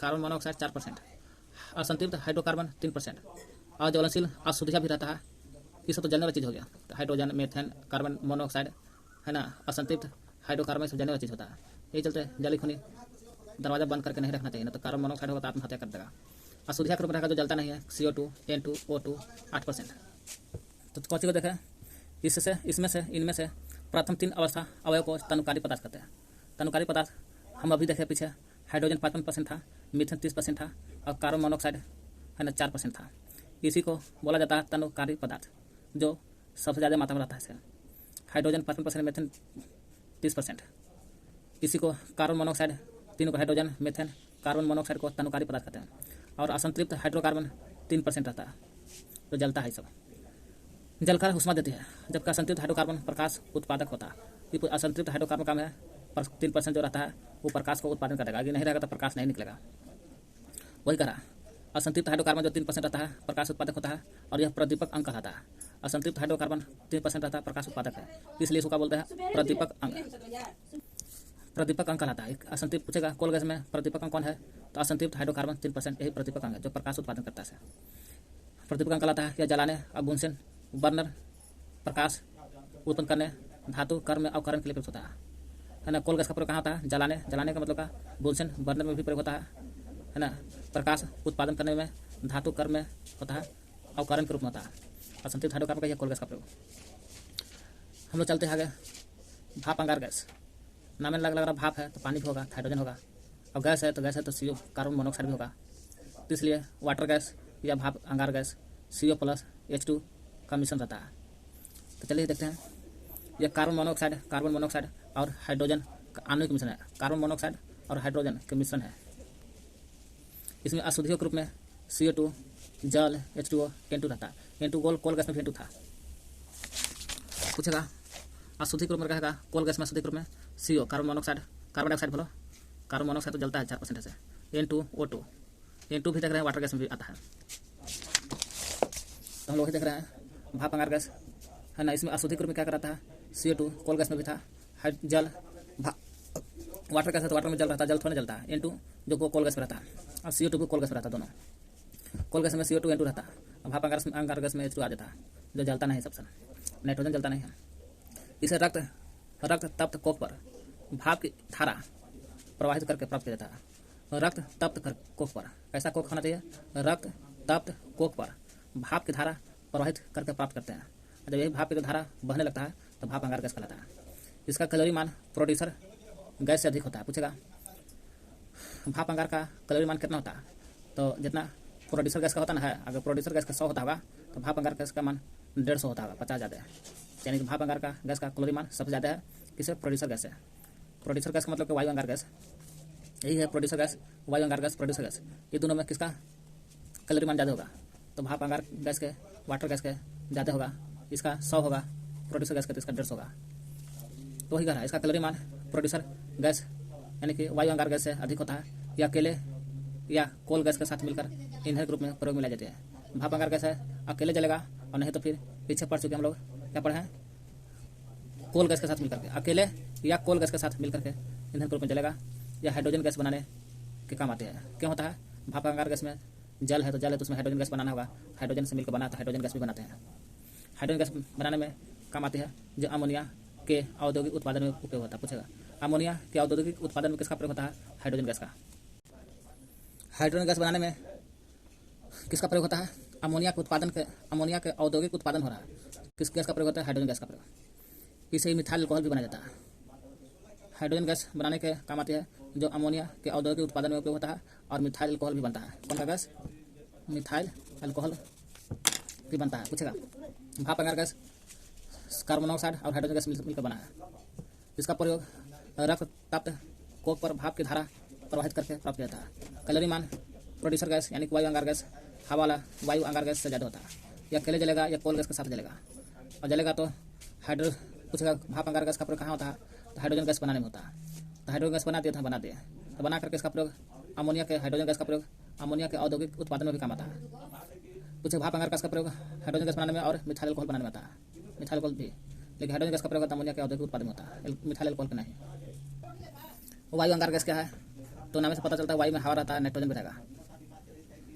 4%, असंतृप्त हाइड्रोकार्बन 3%, अज्वलनशील अशुद्धियाँ भी रहता है। ये सब तो जलने वाली चीज़ हो गया, तो हाइड्रोजन, मीथेन, कार्बन मोनोऑक्साइड है ना, असंतृप्त हाइड्रोकार्बन सब जलने वाली चीज़ होता है। यही चलते जली खूनी दरवाजा बंद करके नहीं रखना चाहिए, ना तो कार्बन मोनोऑक्साइड होगा तो आत्महत्या कर देगा। अशुद्धियाँ के रूप में रहेगा जो जलता नहीं है, CO2, N2, O2 8%। तो कौन सी को देखें, इनमें से प्रथम 3 अवस्था अवयव को तनुकारी पदार्थ कहते हैं। तनुकारी पदार्थ हम अभी देखे पीछे, हाइड्रोजन 55% था, मीथेन 30% था, और कार्बन मोनोऑक्साइड है ना 4% था। इसी को बोला जाता है तनुकारी पदार्थ, जो सबसे ज़्यादा मात्रा में रहता है। इसका हाइड्रोजन 55%, मीथेन 30%। इसी को कार्बन मोनोऑक्साइड, तीनों को हाइड्रोजन, मीथेन, कार्बन मोनोऑक्साइड को तनुकारी पदार्थ कहते हैं। और असंतृप्त हाइड्रोकार्बन 3% रहता है, जो जलता है। सब जलकर उष्मा देती है, जबकि असंतृप्त हाइड्रोकार्बन प्रकाश उत्पादक होता है। ये असंतृप्त हाइड्रोकार्बन काम है, 3% जो रहता है वो प्रकाश को उत्पादन करेगा, आगे नहीं रहेगा तो प्रकाश नहीं निकलेगा। वही कह रहा, असंतृप्त हाइड्रोकार्बन जो 3% रहता है प्रकाश उत्पादक होता है, और यह प्रदीपक अंग कहलाता है। असंतृप्त हाइड्रोकार्बन 3% रहता है प्रकाश उत्पादक है, इसलिए इसको बोलते हैं प्रदीपक अंग। प्रदीपक अंग कहलाता है। असंतृप्त पूछेगा कोल गैस में प्रदीपक अंग कौन है, तो असंतृप्त हाइड्रोकार्बन 3% यही प्रदीपक अंग है जो प्रकाश उत्पादन करता है। प्रदीपक अंग कहलाता है। यह जलाने और बुनसेन बर्नर प्रकाश उत्पन्न करने, धातु कर्म में अवकरण के लिए प्रयुक्त होता है ना। कोल गैस का प्रयोग कहाँ होता है, जलाने का मतलब का, बुनसेन बर्नर में भी प्रयोग होता है ना। प्रकाश उत्पादन करने में, धातु कर्म में होता है, अवकरण के रूप में होता है। असंतृप्त हाइड्रोकार्बन का यह कोल गैस का प्रयोग। हम लोग चलते हैं आगे। भाप अंगार गैस, नाम में लग रहा भाप है तो पानी भी होगा, हाइड्रोजन होगा, और गैस है तो CO कार्बन मोनोऑक्साइड भी होगा। तो इसलिए वाटर गैस या भाप अंगार गैस CO प्लस H2 का मिश्रण रहता है। तो चलिए देखते हैं। यह कार्बन मोनोऑक्साइड और हाइड्रोजन का आणविक मिश्रण है। कार्बन मोनोऑक्साइड और हाइड्रोजन के मिश्रण है। इसमें अशुद्धियों के रूप में CO2, जल, H2O, N2 रहता है। N2 कोल गैस में भी N2 था। पूछेगा अशुद्धि के रूप में कहेगा कोल गैस में अशुद्धि के रूप में CO कार्बन डाइऑक्साइड बोलो, कार्बन मोनोऑक्साइड तो जलता है 4% से, N2 O2, N2 भी देख रहे हैं वाटर गैस में भी आता है। तो हम लोग देख रहे हैं भाप अंगार गैस है ना। इसमें अशुद्धि के रूप में क्या करता है, CO2 कोल गैस में भी था, जल वाटर गैस है तो वाटर में जल रहता है, जल थोड़ा जलता है। N2 जो कोल गैस में रहता है, और CO2 भी कोल गैस में रहता है। दोनों कोल गैस में CO2 N2 रहता है, और भाप अंगार गैस में H2 आ जाता है, जो जलता नहीं सबसे, नाइट्रोजन जलता नहीं है। इसे रक्त तप्त कोक पर भाप की धारा प्रवाहित करके प्राप्त किया जाता है। रक्त तप्त कोक पर, ऐसा कोक होना चाहिए, रक्त तप्त कोक पर भाप की धारा प्रवाहित करके प्राप्त करते हैं। जब यही भाप की धारा बहने लगता है तो भाप अंगार गैस कहलाता है। इसका कैलोरी मान प्रोड्यूसर गैस से अधिक होता है। पूछेगा भाप अंगार का कैलोरी मान कितना होता है, तो जितना प्रोड्यूसर गैस का होता है, अगर प्रोड्यूसर गैस का 100 होता होगा तो भाप अंगार गैस का मान 150 होता होगा, 50 ज़्यादा है। यानी कि भाप अंगार का गैस का कैलोरी मान सबसे ज़्यादा है किसे, प्रोड्यूसर गैस है। प्रोड्यूसर गैस का मतलब कि वायु अंगार गैस, यही है प्रोड्यूसर गैस, वायु अंगार गैस, प्रोड्यूसर गैस। ये दोनों में किसका कैलोरी मान ज़्यादा होगा, तो भाप अंगार गैस के, वाटर गैस के ज़्यादा होगा, इसका 100 होगा, प्रोड्यूसर गैस का तो इसका 150 होगा। तो वही कह रहा है, इसका कैलोरी मान प्रोड्यूसर गैस यानी कि वायु अंगार गैस से अधिक होता है, या अकेले या कोल गैस के साथ मिलकर ईंधन के रूप में प्रयोग में लाई जाती है। भाप अंगार गैस है अकेले जलेगा, और नहीं तो फिर पीछे पढ़ चुके हम लोग, क्या पढ़े हैं, कोल गैस के साथ मिलकर के, अकेले या कोल गैस के साथ मिलकर के ईंधन के रूप में जलेगा, या हाइड्रोजन गैस बनाने के काम आते हैं। क्यों होता है, भाप अंगार गैस में जल है तो उसमें हाइड्रोजन गैस बनाना होगा, हाइड्रोजन से मिलकर बना तो हाइड्रोजन गैस भी बनाते हैं। हाइड्रोजन गैस बनाने में काम आती है, जो अमोनिया के औद्योगिक उत्पादन में उपयोग होता है। पूछेगा अमोनिया के औद्योगिक उत्पादन में किसका प्रयोग होता है, हाइड्रोजन गैस का। हाइड्रोजन गैस बनाने में किसका प्रयोग होता है, अमोनिया के औद्योगिक उत्पादन हो रहा है, किस गैस का प्रयोग होता है, हाइड्रोजन गैस का प्रयोग। इसे मिथाइल अल्कोहल भी बनाया जाता है। हाइड्रोजन गैस बनाने के काम आती है, जो अमोनिया के औद्योगिक उत्पादन में उपयोग होता है, और मिथाइल अल्कोहल भी बनता है। कौन सा गैस, मिथाइल अल्कोहल भी बनता है। पूछेगा भाप अंगार गैस कार्बन मोनोऑक्साइड और हाइड्रोजन गैस मिलकर बना है। इसका प्रयोग रक्त तप्त कोक पर भाप की धारा प्रवाहित करके प्राप्त किया जाता है। कैलोरी मान प्रोड्यूसर गैस यानी कि वायु अंगार गैस, हवा वाला वायु अंगार गैस से ज़्यादा होता है। या अकेले जलेगा या कोल गैस के साथ जलेगा, और जलेगा तो पूछेगा भाप अंगार गैस का प्रयोग कहाँ होता है, तो हाइड्रोजन गैस बनाने में होता है। तो हाइड्रोजन गैस बना दिए तो बना करके इसका प्रयोग अमोनिया के, हाइड्रोजन गैस का प्रयोग अमोनिया के औद्योगिक उत्पादन में भी काम आता है। पूछे भाप अंगार गैस का प्रयोग हाइड्रोजन गैस बनाने में और मिथाइल अल्कोहल बनाने में आता है, मिथाइल अल्कोहल भी, लेकिन हाइड्रोजन गैस का प्रयोग अमोनिया के औद्योगिक उत्पादन में होता है, मिथाइल अल्कोहल का नहीं। वायु अंगार गैस क्या है? तो नाम से पता चलता है वायु में हवा रहता है, नाइट्रोजन भी रहेगा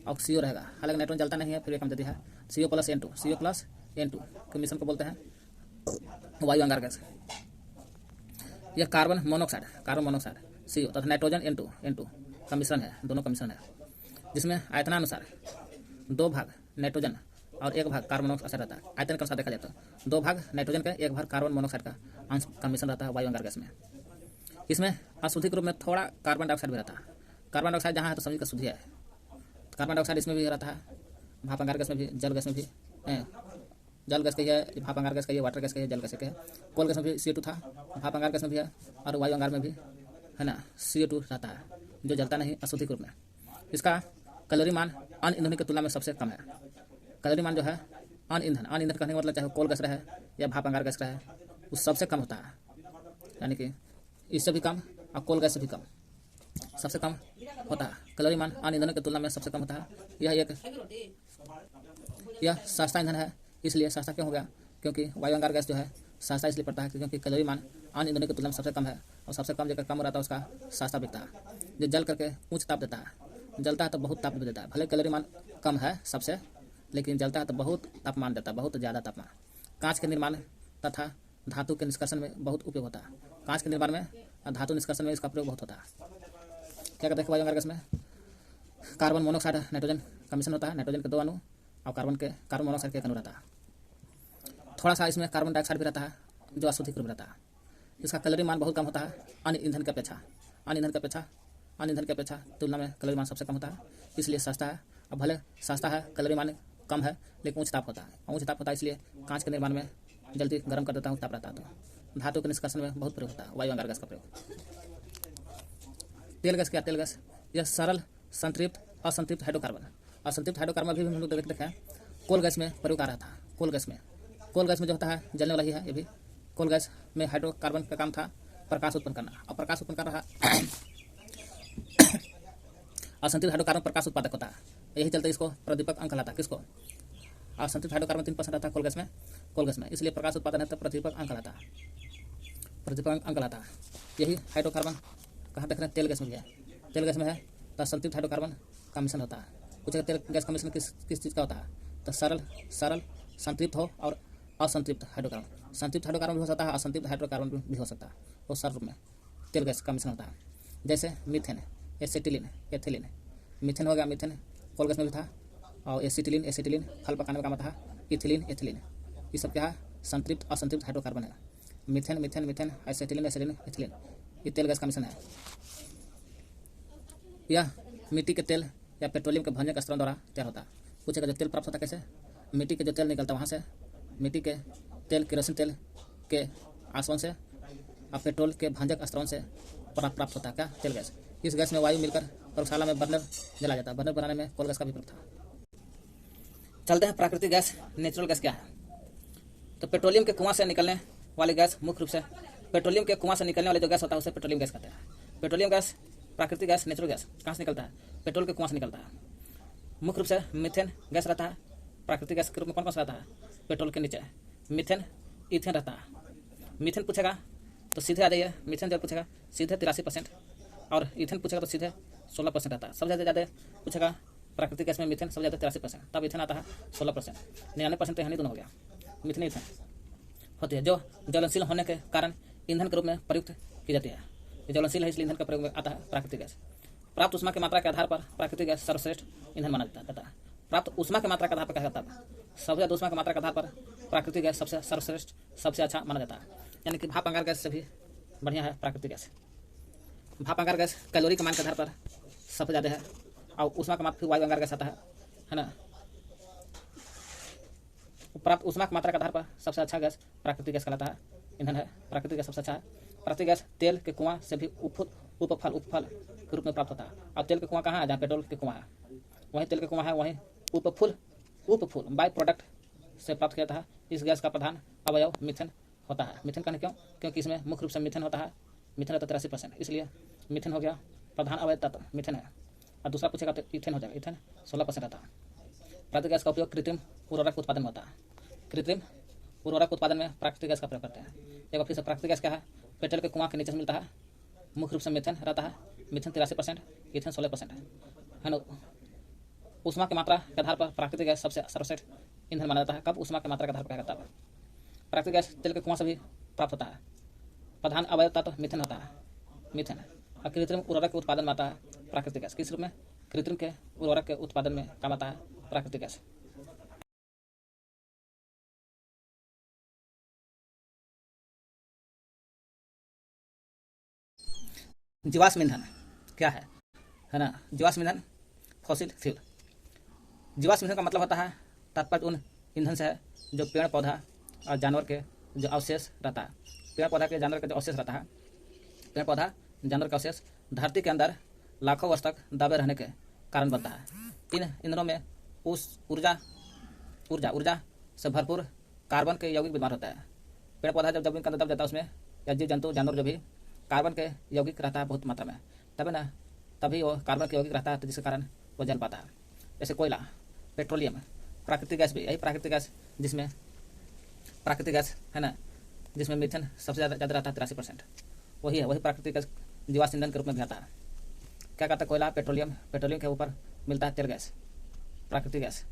और CO रहेगा। हालांकि नाइट्रोजन जलता नहीं है, फिर भी काम देती है। CO प्लस N2 के मिश्रण को बोलते हैं वायु अंगार गैस। यह कार्बन मोनोऑक्साइड CO तथा नाइट्रोजन N2 का मिश्रण है, दोनों का मिश्रण है, जिसमें आयतनानुसार 2 भाग नाइट्रोजन और 1 भाग कार्बन मोनोऑक्साइड रहता है। आयतन के अनुसार देखा जाए तो 2 भाग नाइट्रोजन का, 1 भाग कार्बन मोनोऑक्साइड का अंश का मिश्रण रहता है वायु अंगार गैस में। इसमें अशुद्धि के रूप में थोड़ा कार्बन डाइऑक्साइड भी रहता है। कार्बन डाइऑक्साइड जहाँ है तो सभी का शुद्धि है। कार्बन डाइऑक्साइड इसमें भी रहता है, भाप अंगार गैस में भी, जल गैस में भी। जल गैस का है, भाप अंगार गैस का है, वाटर गैस का है, जल गैस का है। कोल गैस में भी CO2 था, भाप अंगार गैस में भी है, और वायु अंगार में भी है ना CO2 रहता है, जो जलता नहीं, अशुद्धि के रूप में। इसका कैलोरी मान अन्य ईंधन की तुलना में सबसे कम है। कैलोरी मान जो है अन्य ईंधन कहने का मतलब चाहे कोल गैस रहे या भाप अंगार गैस रहे, वो सबसे कम होता है, यानी कि इससे भी कम और कोल गैस से भी कम, सबसे कम होता है। कैलोरी मान अन्य ईंधनों की तुलना में सबसे कम होता है। यह सस्ता ईंधन है, इसलिए सस्ता क्यों हो गया? क्योंकि वायु अंगार गैस जो है सस्ता इसलिए पड़ता है क्योंकि कैलोरी मान अन्य ईंधनों की तुलना में सबसे कम है, और सबसे कम जगह कम रहता है उसका सस्ता बिकता है। जो जल करके उच्च ताप देता है, जलता है तो बहुत ताप भी देता है, भले कैलोरी मान कम है सबसे, लेकिन जलता है तो बहुत तापमान देता है, बहुत ज़्यादा तापमान। कांच के निर्माण तथा धातु के निष्कर्षण में बहुत उपयोग होता है। कांच के निर्माण में और धातु निष्कर्षण में इसका प्रयोग बहुत होता है। क्या करते हैं वायु अंगार गैस में? कार्बन मोनोऑक्साइड नाइट्रोजन का मिश्रण होता है, नाइट्रोजन के 2 अणु और कार्बन मोनोऑक्साइड के 1 अणु रहता है। थोड़ा सा इसमें कार्बन डाइऑक्साइड भी रहता है, जो अशुद्धि के रूप में रहता है। इसका कैलोरी मान बहुत कम होता है अन्य ईंधन की अपेक्षा। अन्य ईंधन की अपेक्षा तुलना में कैलोरी मान सबसे कम होता है, इसलिए सस्ता है। अब भले सस्ता है, कैलोरी मान कम है, लेकिन उच्च ताप होता है। उच्च ताप होता है इसलिए कांच के निर्माण में जल्दी गर्म कर देता है, ताप रहता है। तो धातु के निष्कर्षण में बहुत प्रयोग होता है वायु अंगार गैस का प्रयोग। तेल गैस क्या? तेल गैस यह सरल संतृप्त असंतृप्त हाइड्रोकार्बन। असंतृप्त हाइड्रोकार्बन भी हम लोग देखे हैं, कोल गैस में प्रयोग आ रहा था। कोल गैस में जो होता है जलने वाला ही है। ये भी कोल गैस में हाइड्रोकार्बन का काम था प्रकाश उत्पन्न करना, और प्रकाश उत्पन्न कर रहा असंतृप्त हाइड्रोकार्बन प्रकाश उत्पादक होता है, यही चलते इसको प्रदीपक अंक कहलाता है। किसको? असंतृप्त हाइड्रोकार्बन 3% रहता है कोल गैस में, इसलिए प्रकाश उत्पादन है तो प्रदीपक अंक कहलाता है, यही हाइड्रोकार्बन कहाँ देख रहे हैं? तेल गैस में भी है। तेल गैस में है तो संतृप्त हाइड्रोकार्बन का मिश्रण होता है। कुछ तेल गैस का मिश्रण किस चीज़ का होता है? तो सरल संतृप्त हो और असंतृप्त हाइड्रोकार्बन। संतृप्त हाइड्रोकार्बन भी हो सकता है, असंतृप्त हाइड्रोकार्बन भी हो सकता है, वो सरल रूप में तेल गैस का मिश्रण होता है। जैसे मीथेन, एसिटिलीन, एथिलीन। मीथेन हो गया, मीथेन कोल गैस में भी था, और एसिटिलीन फल पकाने में काम आता है। इथिलीन, ये सब क्या है? संतृप्त असंतृप्त हाइड्रोकार्बन है। मीथेन, एसिटिलीन, इथिलीन, ये तेल गैस का मिश्रण है। यह मिट्टी के तेल या पेट्रोलियम के भंजक स्तरों द्वारा तैयार होता है। पूछेगा जो तेल प्राप्त होता है कैसे? मिट्टी के जो तेल निकलता है वहाँ से, मिट्टी के तेल केरोसिन तेल के आसवन से और पेट्रोल के भंजक स्तरों से प्राप्त होता है क्या? तेल गैस। इस गैस में वायु मिलकर प्रयोगशाला में बर्नर जला जाता है। बर्नर बनाने में कोल गैस का भी प्रयोग था। चलते हैं प्राकृतिक गैस, नेचुरल गैस क्या है? तो पेट्रोलियम के कुआं से निकलने वाली गैस, मुख्य रूप से पेट्रोलियम के कुआं से निकलने वाली जो गैस होता है उसे पेट्रोलियम गैस कहते हैं। पेट्रोलियम गैस, प्राकृतिक गैस, नेचुरल गैस कहाँ से निकलता है? पेट्रोल के कुआं से निकलता है। मुख्य रूप से मीथेन गैस रहता है। प्राकृतिक गैस के रूप में कौन कौन सा रहता है? पेट्रोल के नीचे मीथेन, इथेन रहता है। मीथेन पूछेगा तो सीधे आ जाइए, मीथेन जब पूछेगा सीधे 83%, और इथेन पूछेगा तो सीधे 16% रहता है। सबसे ज़्यादा पूछेगा प्राकृतिक गैस में मीथेन सबसे ज़्यादा 83%, तब इथेन आता है 16%, 99% तो यहाँ नहीं दोनों हो गया। मीथेन इथेन होती है जो ज्वलनशील होने के कारण ईंधन के रूप में प्रयुक्त की जाती है। ये ज्वलनशील है इसलिए ईंधन का प्रयोग में आता है प्राकृतिक गैस। प्राप्त ऊष्मा की मात्रा के आधार पर प्राकृतिक गैस सर्वश्रेष्ठ ईंधन माना जाता है। प्राप्त ऊष्मा की मात्रा के आधार पर क्या होता है? सबसे ज़्यादा ऊष्मा की मात्रा के आधार पर प्राकृतिक गैस सबसे सर्वश्रेष्ठ, सबसे अच्छा माना जाता है। यानी कि भाप अंगार गैस से भी बढ़िया है प्राकृतिक गैस। भाप अंगार गैस कैलोरी के मान के आधार पर सबसे ज़्यादा है, और ऊष्मा का मात्रा फिर वायु अंगार गैस आता है ना। प्राप्त ऊष्मा की मात्रा के आधार पर सबसे अच्छा गैस प्राकृतिक गैस कहलाता है, ईंधन है। प्राकृतिक गैस सबसे अच्छा है। प्राकृतिक गैस तेल के कुआं से भी उपफल के रूप में प्राप्त होता है। अब तेल के कुआं कहाँ है? जहाँ पेट्रोल के कुआं है वहीं तेल के कुआं है, वहीं उपफुल बाई प्रोडक्ट से प्राप्त किया जाता है। इस गैस का प्रधान अवयव मीथेन होता है। मीथेन कहने क्यों? क्योंकि इसमें मुख्य रूप से मीथेन होता है। मीथेन रहता है 83%, इसलिए मीथेन हो गया प्रधान अवयव तत्व, मीथेन है। और दूसरा पूछेगा तो इथेन हो जाएगा, इथेन 16% रहता है। प्राकृतिक गैस का उपयोग कृत्रिम उर्वरक उत्पादन में होता है। कृत्रिम उर्वरक उत्पादन में प्राकृतिक गैस का प्रयोग करते हैं। एक बार फिर से प्राकृतिक गैस क्या है? पेट्रोल के कुआं के नीचे से मिलता है। मुख्य रूप से मीथेन रहता है। मीथेन 83%, ईथेन 16% है ना। ऊष्मा की मात्रा के आधार पर प्राकृतिक गैस सबसे सर्वश्रेष्ठ ईंधन माना जाता है। कब? ऊष्मा की मात्रा के आधार पर क्या करता है? प्राकृतिक गैस तेल के कुआं से भी प्राप्त होता है। प्रधान अवयव तत्व मीथेन होता है। मीथेन और कृत्रिम उर्वरक के उत्पादन में आता है प्राकृतिक गैस। किस रूप में? कृत्रिम के उर्वरक के उत्पादन में काम आता है प्राकृतिक गैस। जीवाश्म ईंधन क्या है ना। जीवाश्म ईंधन फॉसिल फ्यूल। जीवाश्म ईंधन का मतलब होता है तात्पर्य उन ईंधन से है जो पेड़ पौधा और जानवर के जो अवशेष रहता है। पेड़ पौधा के जानवर के जो अवशेष रहता है, पेड़ पौधा जानवर का अवशेष धरती के अंदर लाखों वर्ष तक दबे रहने के कारण बनता है। इन ईंधनों में उस ऊर्जा से भरपूर कार्बन के यौगिक विद्यमान होता है। पेड़ पौधा जब जमीन के अंदर दब जाता है उसमें, या जीव जंतु जानवर जो भी, कार्बन के यौगिक रहता है बहुत मात्रा में, तभी वो कार्बन के यौगिक रहता है, तो जिसके कारण वो जल पाता है। जैसे कोयला, पेट्रोलियम, प्राकृतिक गैस भी यही प्राकृतिक गैस, जिसमें प्राकृतिक गैस है ना, जिसमें मीथेन सबसे ज़्यादा रहता है 83%, वही प्राकृतिक गैस जीवाश्म ईंधन के रूप में भी आता है। क्या कहता है? कोयला, पेट्रोलियम के ऊपर मिलता है तेल गैस, प्राकृतिक गैस।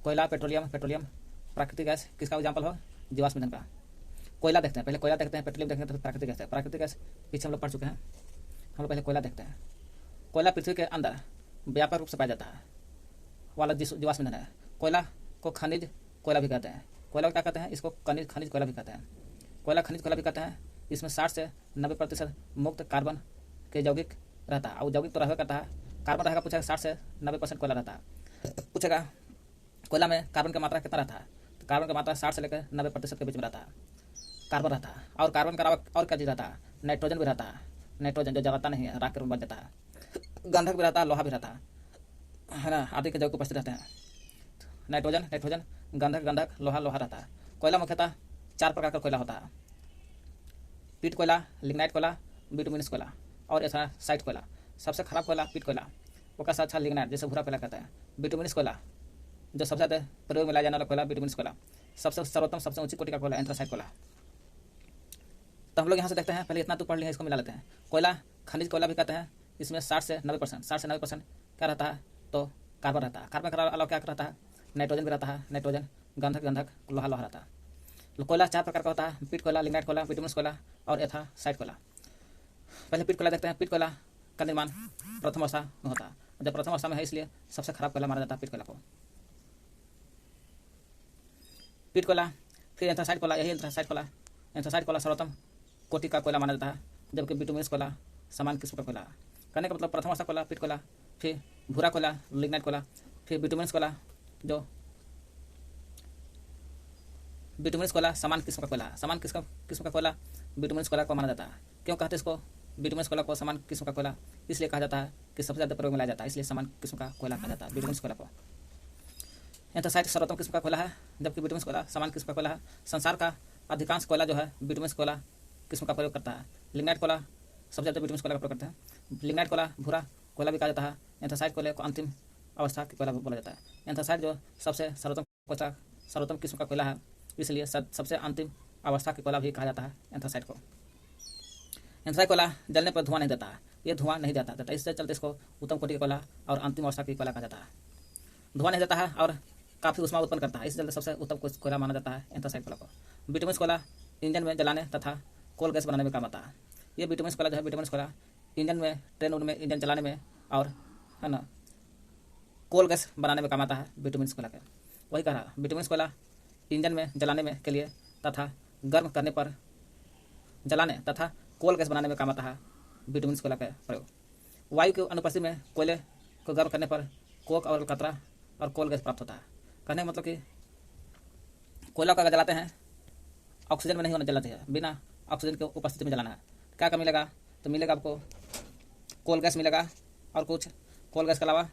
कोयला, पेट्रोलियम प्राकृतिक गैस किसका एग्जाम्पल हो? जीवाश्म ईंधन का। कोयला देखते हैं, पहले कोयला देखते हैं, पेट्रोलियम देखते हैं, तो प्राकृतिक गैस है। प्राकृतिक गैस पीछे हम लोग पढ़ चुके हैं। हम लोग पहले कोयला देखते हैं। कोयला पृथ्वी के अंदर व्यापक रूप से पाया जाता है वाला जीवाश्म ईंधन है। कोयला को खनिज कोयला भी कहते हैं। कोयला क्या कहते हैं? इसको खनिज कोयला भी कहते हैं। कोयला खनिज कोयला भी कहते हैं। इसमें 60 से 90% मुक्त कार्बन के यौगिक रहता है। और यौगिक तो रहता करता है, कार्बन रहेगा। पूछेगा 60 से 90% कोयला रहता है। पूछेगा कोयला में कार्बन की मात्रा कितना रहता है, तो कार्बन की मात्रा 60 से लेकर 90% के बीच में रहता है। कार्बन रहता है, और कार्बन के अलावा और क्या चीज़ रहता है? नाइट्रोजन भी रहता है। नाइट्रोजन जो जलाता नहीं है, राख के रूप में बन जाता है। गंधक भी रहता है, लोहा भी रहता है ना, आदि के जैव उपस्थित रहते हैं। नाइट्रोजन, गंधक, लोहा रहता है। कोयला मुख्यतः 4 प्रकार का कोयला होता है। पीट कोयला, लिग्नाइट कोयला, बिटुमिनस कोयला और एथेनासाइट कोयला। सबसे खराब कोयला पीट कोयला, वो का अच्छा लिग्नाइट, जैसे भूरा कोयला कहता है। बिटुमिनस कोयला जो सबसे ज़्यादा प्रयोग में लाया जाने वाला कोयला, बिटुमिनस कोयला। सबसे सर्वोत्तम, सबसे ऊंची कोटि का कोयला एथेनासाइट कोयला। तो हम लोग यहाँ से देखते हैं, पहले इतना तो पढ़ लिया, इसको मिला लेते हैं। कोयला खनिज कोयला भी कहते हैं। इसमें 60 से 90% क्या रहता है? तो कार्बन रहता है। कार्बन के अलावा क्या रहता है? नाइट्रोजन भी रहता है। नाइट्रोजन, गंधक, लोहा रहता है। तो कोयला 4 प्रकार का होता है। पीट कोयला, लिग्नाइट कोयला, बिटुमिनस कोयला और एथेनासाइट कोयला। पहले पीट कोयला देखते हैं। पीट कोयला का निर्माण प्रथम अवस्था में होता है। जब प्रथम अवस्था में है, इसलिए सबसे खराब कोयला माना जाता है पीट कोयला को। पीट कोयला, फिर एथेनासाइट कोयला। यही एथेनासाइट कोयला सर्वोत्तम कोटि का कोयला माना जाता है, जबकि बिटुमिनस कोयला समान किस्म का कोयला। कहने का मतलब प्रथम अवस्था कोयला पीट कोयला, फिर भूरा कोयला लिग्नाइट कोयला, फिर बिटुमिनस कोयला जो बिटुमिनस कोयला समान किस्म का कोयला। समान किस्म का कोयला बिटुमिनस कोयला को माना जाता है। क्यों कहते हैं इसको बिटुमिनस कोयला को समान किस्म का कोयला? इसलिए कहा जाता है कि सबसे ज़्यादा प्रयोग में लाया जाता है, इसलिए समान किस्म का कोयला कहा जाता है बिटुमिनस कोयला को। एथेनासाइट सर्वोत्तम किस्म का कोयला है, जबकि बिटुमिनस कोयला समान किस्म का कोयला है। संसार का अधिकांश कोयला जो है बिटुमिनस कोयला किस्म का प्रयोग करता है। लिग्नाइट कोयला सबसे ज़्यादा बिटुमिनस कोयला का प्रयोग करते हैं। लिग्नाइट कोयला भूरा कोयला भी कहा जाता है। एथेनासाइट कोयले को अंतिम अवस्था की कोयला बोला जाता है। एथेनासाइट जो सबसे सर्वोत्तम किस्म का कोयला है, इसलिए सबसे अंतिम अवस्था की कोयला भी कहा जाता है एथेनासाइट को। एथेनासाइट कोयला जलने पर धुआं नहीं देता है। ये धुआं नहीं देता, इससे चलते इसको उत्तम कोटि का कोयला और अंतिम अवस्था की कोयला कहा जाता है। धुआं नहीं देता है और काफ़ी ऊष्मा उत्पन्न करता है, इससे चलते सबसे उत्तम कोयला माना जाता है एथेनासाइट कोयला को। बिटुमिनस कोयला इंजन में जलाने तथा कोल गैस बनाने में काम आता है। ये बिटुमिनस कोयला जो है, बिटुमिनस कोयला इंजन में, ट्रेन में इंजन चलाने में और है ना कोल गैस बनाने में काम आता है बिटुमिनस कोयला का। वही कह रहा, बिटुमिनस कोयला इंजन में जलाने में के लिए तथा गर्म करने पर जलाने तथा कोल गैस बनाने में काम आता है बिटुमिनस कोयला का प्रयोग। वायु की अनुपस्थिति में कोयले को गर्म करने पर कोक और अलकतरा और कोल गैस प्राप्त होता है। कहने का मतलब कि कोयला को अगर जलाते हैं, ऑक्सीजन में नहीं होना जलाते हैं, बिना ऑक्सीजन की उपस्थिति में जलाना है, क्या क्या मिलेगा? तो मिलेगा आपको कोल गैस मिलेगा, और कुछ कोल गैस के अलावा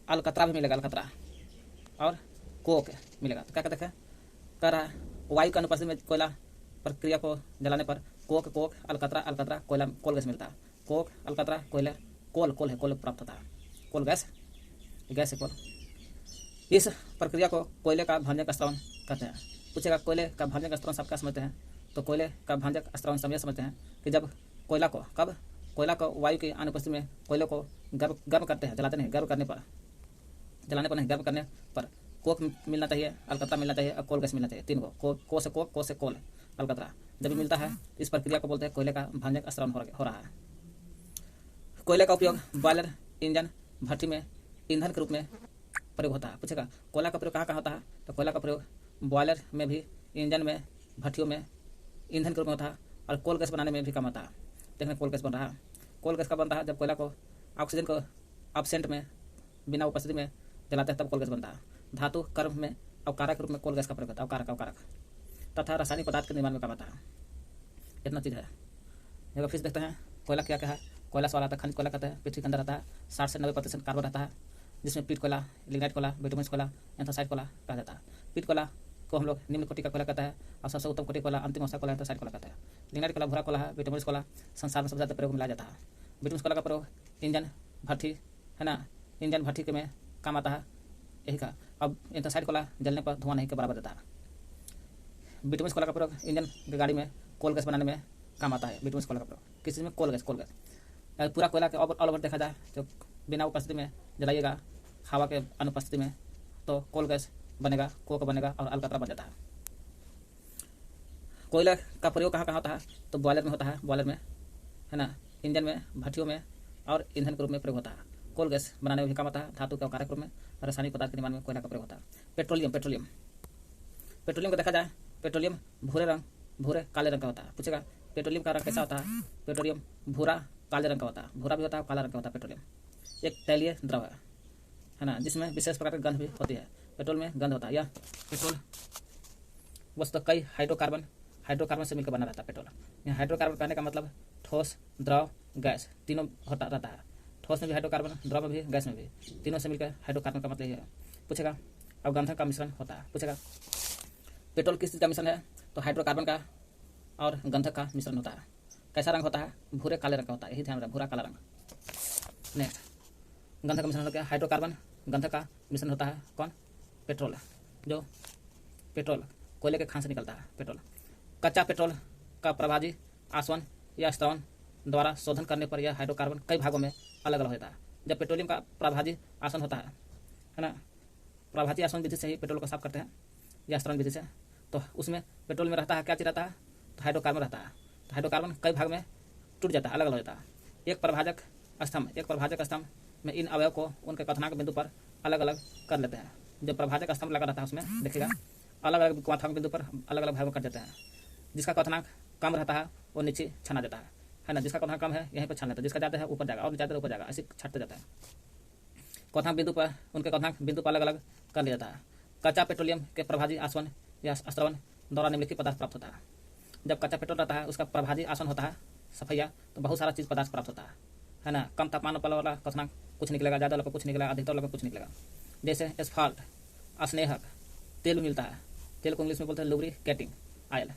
अलकतरा भी मिलेगा, अलकतरा और कोक मिलेगा। तो क्या कहते हैं, कह रहा है वायु की अनुपस्थिति में कोयला प्रक्रिया को जलाने पर कोक अलकतरा कोयला कोल गैस मिलता है। कोक अलकतरा कोयला कोल प्राप्त होता है। कोल गैस है कोल। इस प्रक्रिया को कोयले का भंजक स्त्रवण कहते हैं। पूछेगा कोयले का भंजक स्त्रवण सब क्या समझते हैं? तो कोयले का भंजक स्त्रवण सब यह समझते हैं कि जब कोयला को वायु की अनुपस्थिति में कोयले को गर्म करते हैं, जलाते नहीं, जलाने पर नहीं, गर्म करने पर कोक मिलना चाहिए, अलकतरा मिलना चाहिए और कोल गैस मिलना चाहिए। तीन को से कोक, को से कोल, अलकतरा जब भी मिलता है इस प्रक्रिया को बोलते हैं कोयले का भंजक स्त्रवण हो रहा है। कोयले का उपयोग बॉयलर, इंजन, भट्टी में ईंधन के रूप में प्रयोग होता है। पूछेगा कोयला का प्रयोग कहाँ कहाँ होता है? तो कोयला का प्रयोग बॉयलर में भी, इंजन में, भट्टियों में ईंधन के रूप में होता है और कोल गैस बनाने में भी काम आता है। देखने कोल गैस बन रहा है। कोल गैस का बनता है जब कोयला को ऑक्सीजन को एब्सेंट में, बिना उपस्थिति में जलाते हैं तब कोल गैस बनता है। धातु कर्म में अवकारक रूप में कोल गैस का प्रयोग होता है, अवकारक तथा रासायनिक पदार्थ के निर्माण में काम आता है। इतना चीज़ है। जब फिर देखते हैं कोयला क्या क्या है। कोयला सवाल आता है, खनिज कोयला कहते हैं, पृथ्वी के अंदर रहता है, 60 से 90% कार्बन रहता है, जिसमें पीट कोयला, लिग्नाइट कोयला, बिटुमिनस कोयला, एंथ्रासाइट कोयला कहा जाता है। पीट कोयला को हम लोग निम्न कोटि का कोयला कहते हैं और सबसे उत्तम कोटि कोयला, अंतिम अवस्था कोयला एंथ्रासाइट कोयला कहते हैं। लिग्नाइट कोयला भूरा कोयला है, बिटुमिनस कोयला संसार में सबसे ज़्यादा प्रयोग में लाया जाता है। बिटुमिनस कोयला का प्रयोग इंजन, भट्टी है ना, इंजन भट्टी के में काम आता है, यही का। अब एंथ्रासाइट कोयला जलने पर धुआं नहीं के बराबर देता है। बिटुमिनस कोयला का प्रयोग इंजन की गाड़ी में कोल गैस बनाने में काम आता है। बिटुमिनस कोयला का प्रयोग किस चीज़ में? Coal gas. पूरा कोयला के ऑल ओवर देखा जाए तो बिना उपस्थिति में जलाइएगा, हवा के अनुपस्थिति में, तो कोल गैस बनेगा, कोक बनेगा और अलकतरा बन जाता है। कोयला का प्रयोग कहाँ कहाँ होता है? तो बॉयलर में होता है, बॉयलर में है ना, इंजन में, भट्टियों में और ईंधन के रूप में प्रयोग होता है। कोल गैस बनाने में भी काम आता है, धातु के अवकारक रूप में, रासायनिक पदार्थ के निर्माण में कोयला का प्रयोग होता है। पेट्रोलियम को देखा जाए, पेट्रोलियम भूरे काले रंग का होता है। पूछेगा पेट्रोलियम का रंग कैसा होता है? पेट्रोलियम भूरा काले रंग का होता है, भूरा भी होता है और काला रंग का होता है। पेट्रोलियम एक तैलीय द्रव है ना, जिसमें विशेष प्रकार की गंध भी होती है। पेट्रोल में गंध होता है। यह पेट्रोल वस्तु कई हाइड्रोकार्बन से मिलकर बना रहता है पेट्रोल। यहाँ हाइड्रोकार्बन कहने का मतलब ठोस, द्रव, गैस तीनों होता रहता है। ठोस में भी हाइड्रोकार्बन, द्रव में भी, गैस में भी, तीनों से मिलकर हाइड्रोकार्बन का मतलब यह है। पूछेगा अब गंधक का मिश्रण होता है। पूछेगा पेट्रोल किस चीज़ का मिश्रण है? तो हाइड्रोकार्बन का और गंधक का मिश्रण होता है। कैसा रंग होता है? भूरे काले रंग का होता है, यही ध्यान रखना, भूरा काला रंग। नेक्स्ट, गंधक का मिश्रण हो गया हाइड्रोकार्बन, गंधक का मिश्रण होता है कौन? पेट्रोल। जो पेट्रोल कोयले के खान से निकलता है पेट्रोल। कच्चा पेट्रोल का प्रभाजी आसवन या स्त्रवण द्वारा शोधन करने पर यह हाइड्रोकार्बन कई भागों में अलग अलग होता है। जब पेट्रोलियम का प्रभाजी आसवन होता है ना, प्रभाजी आसवन विधि से ही पेट्रोल को साफ करते हैं या स्त्रवण विधि से, तो उसमें पेट्रोल में रहता है क्या चीज रहता है? तो हाइड्रोकार्बन रहता है। तो हाइड्रोकार्बन कई भाग में टूट जाता है, अलग अलग हो जाता है। एक प्रभाजक स्तंभ में इन अवयव को उनके कथनांक बिंदु पर अलग अलग कर लेते हैं। जो प्रभाजक स्तंभ लगा रहता है उसमें देखिएगा अलग अलग कथनांक बिंदु पर अलग अलग भाग में कर देते हैं। जिसका कथनांक कम रहता है वो नीचे छना देता है ना, जिसका कथनांक कम है यहीं पर छान लेता है, जिसका ज़्यादा है ऊपर जाएगा और ज़्यादा है ऊपर जाएगा, ऐसे छटते जाता है। कथनांक बिंदु पर उनके कथनांक बिंदु पर अलग अलग कर लिया जाता है। कच्चा पेट्रोलियम के प्रभाजी आसवन या स्त्रवण द्वारा निम्नलिखित पदार्थ प्राप्त होता है। जब कच्चा पेट्रोल रहता है उसका प्रभाजी आसवन होता है सफैया, तो बहुत सारा चीज़ पदार्थ प्राप्त होता है ना। कम तापमान वाला कथनांक कुछ निकलेगा, ज़्यादा वाला कुछ निकलेगा, अधिकतर वाला कुछ निकलेगा। जैसे एस्फाल्ट, स्नेहक तेल मिलता है, तेल को इंग्लिश में बोलते हैं लुब्रिकेटिंग ऑयल।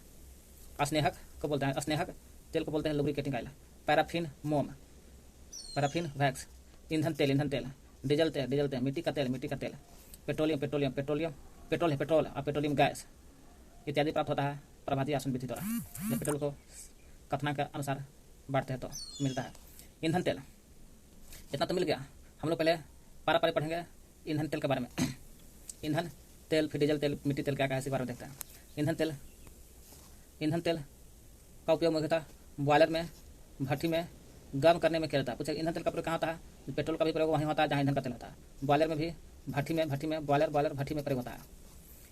स्नेहक को बोलते हैं, स्नेहक तेल को बोलते हैं लुब्रिकेटिंग ऑयल। पैराफिन मोम, पैराफिन वैक्स, ईंधन तेल, डीजल तेल, मिट्टी का तेल, पेट्रोल और पेट्रोलियम गैस इत्यादि प्राप्त होता है प्रभाजी आसवन विधि द्वारा। जब पेट्रोल को कथनांक के अनुसार बांटते हैं तो मिलता है। ईंधन तेल इतना तो मिल गया। हम लोग पहले पारा पढ़ेंगे ईंधन तेल के बारे में। ईंधन तेल, फिर डीजल तेल, मिट्टी तेल क्या है इसी बारे में देखते हैं। ईंधन तेल का उपयोग मुख्यतः बॉयलर में, भट्टी में गर्म करने में किया जाता है। पूछे ईंधन तेल का प्रयोग कहाँ होता है? पेट्रोल का भी प्रयोग वहीं होता है जहाँ ईंधन का तेल होता है। बॉयलर में भी, भट्टी में बॉयलर भट्टी में प्रयोग होता है।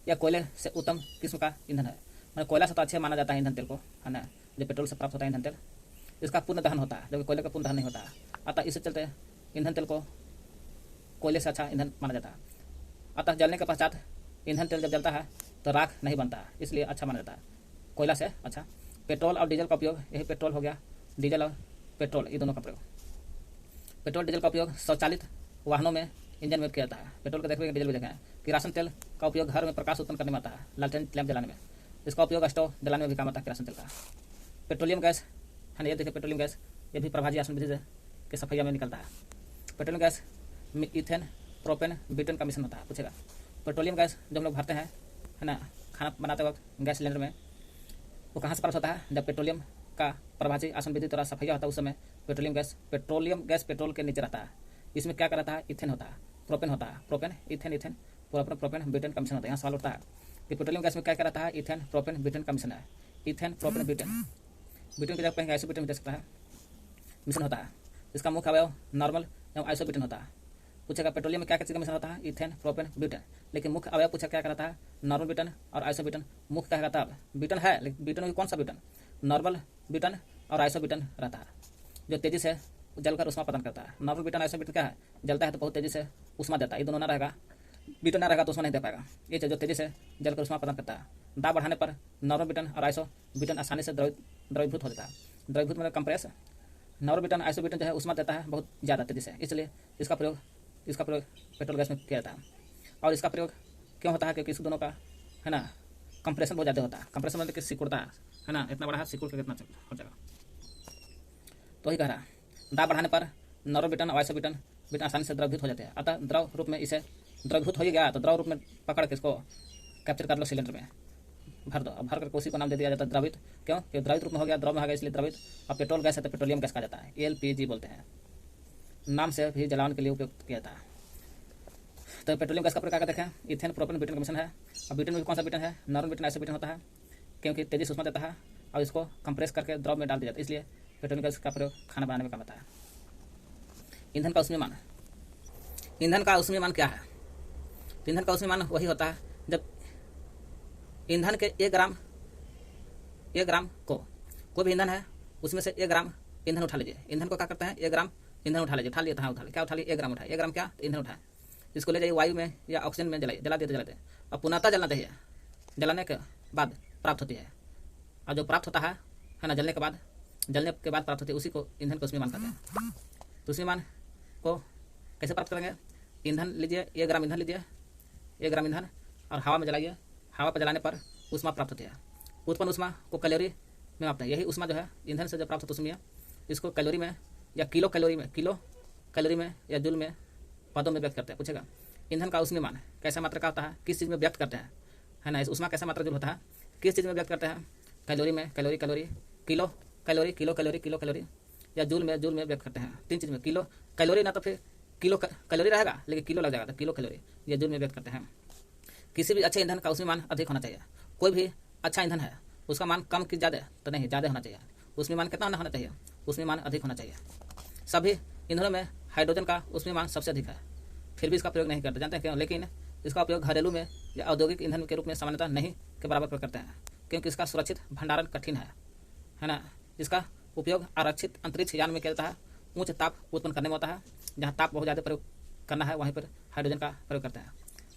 यह कोयले से उत्तम किस्म का ईंधन है। मैंने कोयला से तो अच्छे माना जाता है ईंधन तेल को, है ना, जो पेट्रोल से प्राप्त होता है ईंधन तेल। इसका पूर्ण दहन होता है, जबकि कोयले का पूर्ण दहन नहीं होता है। अतः इससे चलते ईंधन तेल को कोयले से अच्छा ईंधन माना जाता है। अतः जलने के पश्चात ईंधन तेल जब जलता है तो राख नहीं बनता है, इसलिए अच्छा माना जाता है कोयला से अच्छा। पेट्रोल और डीजल का उपयोग, यही पेट्रोल हो गया, डीजल और पेट्रोल ये दोनों का प्रयोग। पेट्रोल डीजल का उपयोग स्वचालित वाहनों में, इंजन में किया जाता है। पेट्रोल को देखेंगे, डीजल भी देखें। किरासन तेल का उपयोग घर में प्रकाश उत्पन्न करने में आता है, लालटेन लैंप जलाने में। इसका उपयोग स्टोव जलाने में भी काम आता है किरासन तेल का। पेट्रोलियम गैस है ना, ये देखिए पेट्रोलियम गैस, ये भी प्रभाजी आसवन विधि के सफैया में निकलता है। पेट्रोलियम गैस में इथेन, प्रोपेन, ब्यूटेन का मिश्रण होता है। पूछेगा पेट्रोलियम गैस जब हम लोग भरते हैं, है ना, खाना बनाते वक्त गैस सिलेंडर में, वो कहाँ से प्राप्त होता है? जब पेट्रोलियम का प्रभाजी आसन विधि द्वारा सफाया होता है उस समय पेट्रोलियम गैस पेट्रोल के नीचे रहता है। इसमें क्या रहता है? इथेन होता है, प्रोपेन होता है, प्रोपेन इथेन प्रोपेन ब्यूटेन का मिश्रण होता है। यहाँ सवाल उठता है कि पेट्रोलियम गैस में क्या रहता है? इथेन प्रोपेन ब्यूटेन का मिश्रण है। इथेन प्रोपेन ब्यूटेन की जगह कहीं आइसोब्यूटेन भी दे सकता है, मिश्रण होता है। इसका मुख्य अवयव नॉर्मल एवं आइसोब्यूटेन होता है। पूछेगा पेट्रोलियम में क्या चीज़ का मिश्रण होता है? इथेन प्रोपेन ब्यूटेन, लेकिन मुख्य अवयव पूछा क्या रहता है? नॉर्मल ब्यूटेन और आइसोब्यूटेन। मुख्य क्या रहता है? ब्यूटेन है, लेकिन ब्यूटेन में कौन सा ब्यूटेन? नॉर्मल ब्यूटेन और आइसोब्यूटेन रहता है, जो तेजी से जलकर उष्मा प्रदान करता है। नॉर्मल ब्यूटेन आइसोब्यूटेन क्या है? जलता है तो बहुत तेजी से उष्मा देता है। ये दोनों ना रहेगा, ब्यूटेन ना रहेगा तो उष्मा नहीं दे पाएगा। ये जो तेजी से जलकर उष्मा प्रदान करता है। दाब बढ़ाने पर नॉर्मल ब्यूटेन और आइसोब्यूटेन आसानी से द्रवीभूत हो जाता है। द्रवीभूत मतलब कंप्रेस। नॉर्मल ब्यूटेन आइसोब्यूटेन जो है उष्मा देता है बहुत ज़्यादा तेजी से, इसलिए इसका प्रयोग पेट्रोल गैस में किया जाता है। और इसका प्रयोग क्यों होता है? क्योंकि इस दोनों का, है ना, कंप्रेशन बहुत ज़्यादा होता है। कंप्रेशन मतलब कि सिकुड़ता है ना, इतना बड़ा है, सिकुड़ के कितना हो जाएगा। तो ही कह रहा है दाब बढ़ाने पर नॉर्मल ब्यूटेन और आइसोब्यूटेन आसानी से द्रवीभूत हो जाते हैं। अतः द्रव रूप में इसे द्रवीभूत हो ही गया तो द्रव रूप में पकड़ के इसको कैप्चर कर लो, सिलेंडर में भर दो। अब भर करके उसी को नाम दे दिया जाता है द्रवित। क्यों? कि द्रवित रूप में हो गया, द्रव में हो गया, इसलिए द्रवित। और पेट्रोल गैस है तो पेट्रोलियम गैस कहा जाता है, LPG बोलते हैं। नाम से भी जलावन के लिए उपयोग किया जाता है। तो पेट्रोलियम गैस का प्रकार का देखें, इथेन प्रोपेन ब्यूटेन का मिश्रण है। और ब्यूटेन में कौन सा ब्यूटेन है? नॉर्मल ब्यूटेन आइसोब्यूटेन होता है, क्योंकि तेजी से उष्मा देता है और इसको कंप्रेस करके द्रव में डाल दिया जाता है, इसलिए पेट्रोलियम गैस का प्रयोग खाना बनाने में काम आता है। ईंधन का ऊष्मीय मान। ईंधन का ऊष्मीय मान क्या है? तो ईंधन का ऊष्मीय मान वही होता है जब ईंधन के 1 ग्राम को, कोई भी ईंधन है उसमें से 1 ग्राम ईंधन उठा लीजिए। ईंधन को क्या करते हैं? 1 ग्राम ईंधन उठा लीजिए। क्या उठा लिए? 1 ग्राम उठाए। 1 ग्राम क्या? ईंधन उठाए। इसको ले जाइए वायु में या ऑक्सीजन में जलाइए, जला देते और पुनः जलना चाहिए। जलाने के बाद प्राप्त होती है, और जो प्राप्त होता है ना, जलने के बाद प्राप्त होती है, उसी को ईंधन का ऊष्मीय मान कहते हैं। तो ऊष्मीय मान को कैसे प्राप्त करेंगे? ईंधन लीजिए, 1 ग्राम ईंधन लीजिए, 1 ग्राम ईंधन, और हवा में जलाइए। हवा पर जलाने पर ऊष्मा प्राप्त होती है। उत्पन्न ऊष्मा को कैलोरी में मापते हैं। यही ऊष्मा जो है ईंधन से जो प्राप्त होता है ऊष्मीय, इसको कैलोरी में या किलो कैलोरी में या जूल में पदों में व्यक्त करते हैं। पूछेगा ईंधन का ऊष्मीय मान कैसा मात्रा का होता है? किस चीज़ में व्यक्त करते हैं, है ना? इस ऊष्मा कैसा मात्रा जूल होता है, किस चीज़ में व्यक्त करते हैं? कैलोरी में, किलो कैलोरी, या जूल में व्यक्त करते हैं। 3 चीज़ में, किलो कैलोरी ना तो फिर किलो कैलोरी रहेगा, लेकिन किलो लग जाएगा, तो किलो कैलोरी या जूल में व्यक्त करते हैं। किसी भी अच्छे ईंधन का ऊष्मीय मान अधिक होना चाहिए। कोई भी अच्छा ईंधन है उसका मान कम कि ज़्यादा? तो नहीं, ज़्यादा होना चाहिए। ऊष्मीय मान कितना होना चाहिए? ऊष्मीय मान अधिक होना चाहिए। सभी ईंधनों में हाइड्रोजन का ऊष्मीय मान सबसे अधिक है, फिर भी इसका प्रयोग नहीं करते। जानते हैं क्यों? लेकिन इसका उपयोग घरेलू में या औद्योगिक ईंधन के रूप में सामान्यतः नहीं के बराबर प्रयोग करते हैं, क्योंकि इसका सुरक्षित भंडारण कठिन है ना। इसका उपयोग आरक्षित अंतरिक्ष यान में किया जाता है। उच्च ताप उत्पन्न करने में होता है। जहाँ ताप बहुत ज़्यादा प्रयोग करना है वहीं पर हाइड्रोजन का प्रयोग करते हैं।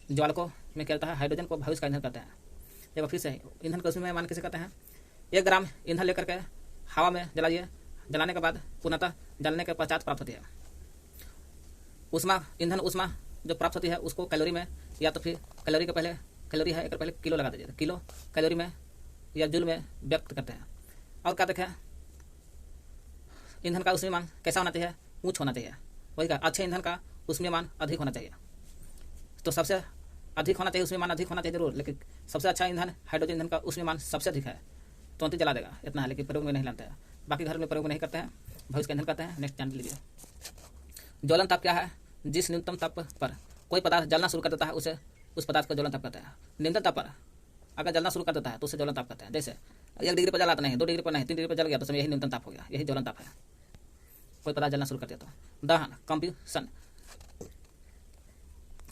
ज्वालकों में क्या होता है? हाइड्रोजन को भविष्य का ईंधन कहते हैं। एक फिर से ईंधन का ऊष्मीय मान किसे कहते हैं? 1 ग्राम ईंधन लेकर के हवा में जलाइए, जलाने के बाद पुनः जलने के पश्चात प्राप्त होती है ऊष्मा। ईंधन ऊष्मा जो प्राप्त होती है उसको कैलोरी में, या तो फिर कैलोरी के पहले कैलोरी है, एक पहले किलो लगा दीजिए, किलो कैलोरी में या जूल में व्यक्त करते हैं। और क्या देखें, ईंधन का ऊष्मीय मान कैसा होना चाहिए? उच्च होना चाहिए। वही कहा, अच्छे ईंधन का ऊष्मीय मान अधिक होना चाहिए। तो सबसे अधिक होना चाहिए, ऊष्मीय मान अधिक होना चाहिए जरूर, लेकिन सबसे अच्छा ईंधन हाइड्रोजन ईंधन का ऊष्मीय मान सबसे अधिक है, तुरंत जला देगा, इतना है, लेकिन प्रयोग में नहीं लाते हैं। बाकी घर में प्रयोग नहीं करते हैं, भविष्य का ईंधन करते हैं। नेक्स्ट जान लीजिए। ज्वलन ताप क्या है? जिस न्यूनतम ताप पर कोई पदार्थ जलना शुरू कर देता है उस पदार्थ को ज्वलन ताप कहते हैं। न्यूनतम ताप पर अगर जलना शुरू कर देता है तो उसे ज्वलन ताप कहते हैं। जैसे 1 डिग्री पर जलाता नहीं, 2 डिग्री पर नहीं, 3 डिग्री पर जल गया तो समय यही न्यूनतम ताप हो गया, यही ज्वलन ताप है। कोई पदार्थ जलना शुरू कर दिया तो। दहन कंबशन,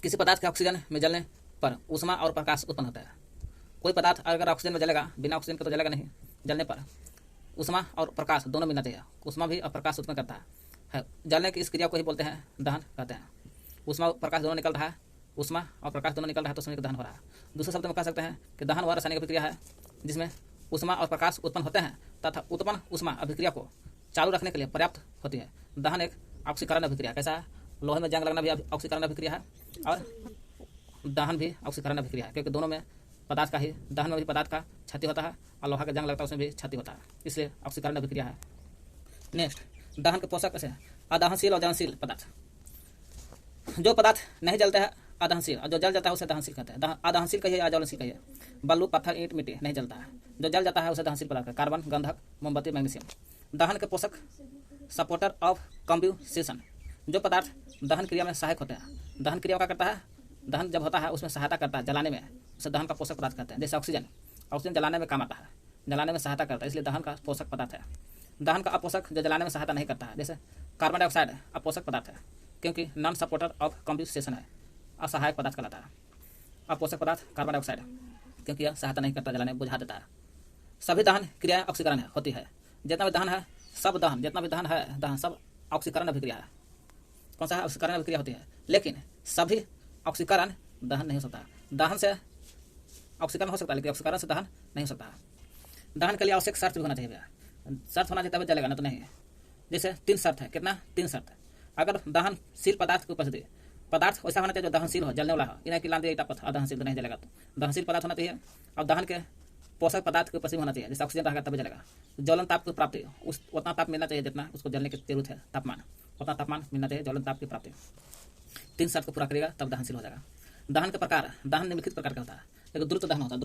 किसी पदार्थ के ऑक्सीजन में जलने पर ऊष्मा और प्रकाश उत्पन्न होता है। कोई पदार्थ अगर ऑक्सीजन में जलेगा, बिना ऑक्सीजन के तो जलेगा नहीं, जलने पर ऊष्मा और प्रकाश दोनों मिलना चाहिए। ऊष्मा भी और प्रकाश उत्पन्न करता है। जलने की इस क्रिया को ही बोलते हैं दहन कहते हैं। ऊष्मा और प्रकाश दोनों निकल रहा है, ऊष्मा और प्रकाश दोनों निकल रहा है तो समय दहन हो रहा है। दूसरे शब्द में कह सकते हैं कि दहन वह रासायनिक अभिक्रिया है जिसमें ऊष्मा और प्रकाश उत्पन्न होते हैं तथा उत्पन्न ऊष्मा अभिक्रिया को चालू रखने के लिए पर्याप्त होती है। दहन एक ऑक्सीकरण अभिक्रिया, कैसा है? लोहे में जंग लगना भी ऑक्सीकरण अभिक्रिया है और दहन भी ऑक्सीकरण अभिक्रिया है, क्योंकि दोनों में पदार्थ का ही, दहन में भी पदार्थ का क्षति होता है और लोहा का जंग लगता है उसमें भी क्षति होता है, इसलिए ऑक्सीकरण अभिक्रिया है। नेक्स्ट, दहन के पोषक कैसे हैं? अदहनशील और दहनशील पदार्थ। जो पदार्थ नहीं जलते हैं अदहनशील, और जो जल जाता है उसे दहनशील कहते हैं। अदहनशील कहिए या ज्वलनशील कहिए। बालू, पत्थर, ईंट, मिट्टी नहीं जलता है। जो जल जाता है उसे दहनशील पदार्थ है। कार्बन, गंधक, मोमबत्ती, मैग्नीशियम। दहन के पोषक, सपोर्टर ऑफ कम्ब्यूसेशन, जो पदार्थ दहन क्रिया में सहायक होते हैं। दहन क्रिया क्या करता है, दहन जब होता है उसमें सहायता करता है जलाने में, उसे दहन का पोषक पदार्थ कहते हैं। जैसे ऑक्सीजन, ऑक्सीजन जलाने में काम आता है, जलाने में सहायता करता है, इसलिए दहन का पोषक पदार्थ है। दहन का अपोषक, जो जलाने में सहायता नहीं करता है, जैसे कार्बन डाइऑक्साइड अपोषक पदार्थ है, क्योंकि नॉन सपोर्टर ऑफ कम्ब्यूसेशन है, असहायक पदार्थ कहलाता है। अपोषक पदार्थ कार्बन डाइऑक्साइड, क्योंकि यह सहायता नहीं करता, जलाने में बुझा देता है। सभी दहन क्रियाएं ऑक्सीकरण होती है। जितना भी दहन है सब दहन, जितना भी दहन है दहन सब ऑक्सीकरण अभिक्रिया है। कौन सा है, ऑक्सीकरण अभिक्रिया होती है। लेकिन सभी ऑक्सीकरण दहन नहीं हो सकता। दहन से ऑक्सीकरण हो सकता है, लेकिन ऑक्सीकरण से दहन नहीं हो सकता। दहन के लिए आवश्यक शर्त भी होना चाहिए भैया, शर्त होना चाहिए तभी जलेगा, ना तो नहीं है। जैसे 3 शर्त है, कितना 3 शर्त। अगर दहनशील पदार्थ की उपस्थिति, पदार्थ वैसा होना चाहिए जो दहनशील हो, जलने वाला हो, इन्हें कि लान दिया पत्थर अदहनशील तो नहीं जलेगा। तो दहनशील पदार्थ होना चाहिए और दहन के पोषक पदार्थ की उपस्थिति होना चाहिए, जैसे ऑक्सीजन रहेगा तभी जलेगा। ज्वलन ताप की प्राप्ति, उस उतना ताप मिलना चाहिए जितना उसको जलने की जरूरत है, तापमान उतना तापमान मिलना चाहिए ज्वलन ताप की प्राप्ति। 3 शर्त को पूरा करेगा तब दहनशील हो जाएगा। दहन के प्रकार, दहन निम्नलिखित प्रकार का होता है। एक द्रुत दहन होता है,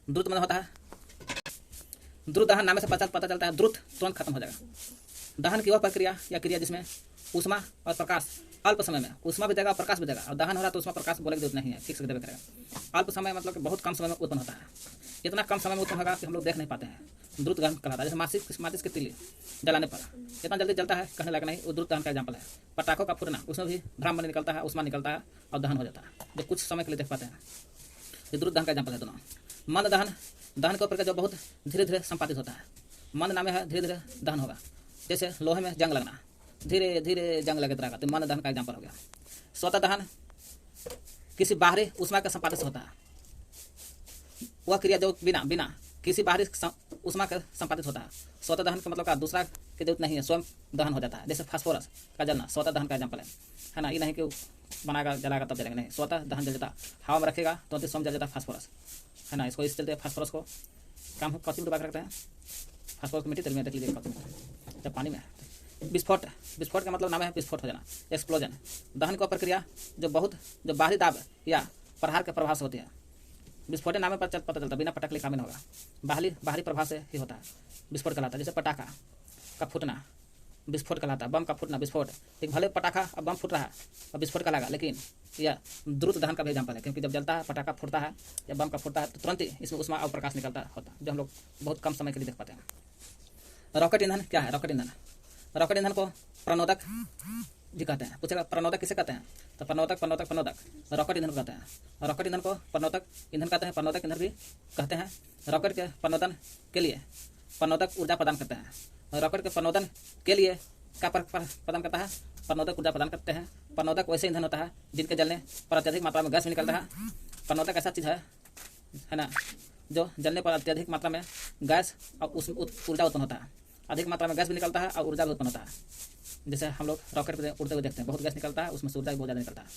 द्रुत मतलब होता है, द्रुत दहन नाम से पता चलता है द्रुत तुरंत खत्म हो जाएगा। दहन की वह प्रक्रिया या क्रिया जिसमें ऊष्मा और प्रकाश अल्प समय में, ऊष्मा भी देगा और प्रकाश भी देगा, और दहन हो रहा तो ऊष्मा प्रकाश बोले की जरूरत नहीं है, ठीक से देवे करेगा। अल्प समय मतलब कि बहुत कम समय में उत्पन्न होता है, इतना कम समय में उत्पन्न होगा कि हम लोग देख नहीं पाते हैं, द्रुत दहन कहलाता है। जैसे माचिस की तीली जलाने पर इतना जल्दी जलता है कहने लगा नहीं, वो द्रुत दहन का एग्जाम्पल है। पटाखों का फूटना, उसमें भी भ्रामण निकलता है, ऊष्मा निकलता है और दहन हो जाता है, जो कुछ समय के लिए देख पाते हैं। ये द्रुत दहन का एग्जाम्पल है दोनों। मंद दहन, दहन का प्रक्रिया जो बहुत धीरे धीरे संपादित होता है। मंद नाम है धीरे धीरे दहन होगा, जैसे लोहे में जंग लगना, धीरे धीरे जंग लगे रहेगा, तो मंद दहन का एग्जाम्पल हो गया। स्वतः दहन किसी बाहरी ऊष्मा के संपादन से होता है, वह क्रिया जो बिना किसी बाहरी ऊष्मा के संपादित होता है। स्वतः दहन का मतलब का दूसरा की जरूरत नहीं है, स्वयं दहन हो जाता है। जैसे फास्फोरस का जलना स्वतः दहन का एग्जाम्पल है ना, ये नहीं कि बनाएगा जलाएगा तब जलेगा, नहीं, स्वतः दहन जल जाता, हवा में रखेगा तो स्वयं जल जाता फास्फोरस, है ना। इसको इस चलते फास्फोरस को काम कथी में डुबा रखते हैं, फास्फोरस को मिट्टी तेल में रख लीजिए, जब पानी में। विस्फोट, विस्फोट का मतलब नाम है विस्फोट हो जाना, एक्सप्लोजन। दहन की प्रक्रिया जो बाहरी दाब या प्रहार के प्रभाव से होती है। विस्फोट नाम पर पता चलता, बिना पटक काम नहीं होगा, बाहरी प्रभाव से ही होता है, विस्फोट कहलाता है। जैसे पटाखा का फूटना विस्फोट कहलाता है, बम का फूटना विस्फोट। लेकिन भले पटाखा अब बम फूट रहा है और विस्फोट कहलाएगा, लेकिन यह द्रुत दहन का भी एग्जाम्पल है, क्योंकि जब जलता है, पटाखा फूटता है या बम का फूटता है तो तुरंत ही इसमें ऊष्मा और प्रकाश निकलता होता है, जो हम लोग बहुत कम समय के लिए देख पाते हैं। रॉकेट ईंधन क्या है, रॉकेट ईंधन, रॉकेट ईंधन को प्रणोदक भी कहते हैं। पूछेगा प्रणोदक किसे कहते हैं, तो प्रणोदक रॉकेट ईंधन को कहते हैं। रॉकेट ईंधन को प्रणोदक ईंधन कहते हैं, प्रणोदक ईंधन भी कहते हैं। रॉकेट के प्रणोदन के लिए प्रणोदक ऊर्जा प्रदान करते हैं। रॉकेट के प्रणोदन के लिए क्या प्रदान करता है, प्रणोदक ऊर्जा प्रदान करते हैं। प्रणोदक वैसे ईंधन होता है जिनके जलने पर अत्यधिक मात्रा में गैस भी निकलता है। प्रणोदक ऐसा चीज़ है ना, जो जलने पर अत्यधिक मात्रा में गैस और ऊर्जा उत्पन्न होता है, अधिक मात्रा में गैस भी निकलता है और ऊर्जा भी उत्पन्न होता है। जैसे हम लोग रॉकेट पर उड़ते हुए देखते हैं, बहुत गैस निकलता है, उसमें से ऊर्जा भी बहुत ज़्यादा निकलता है,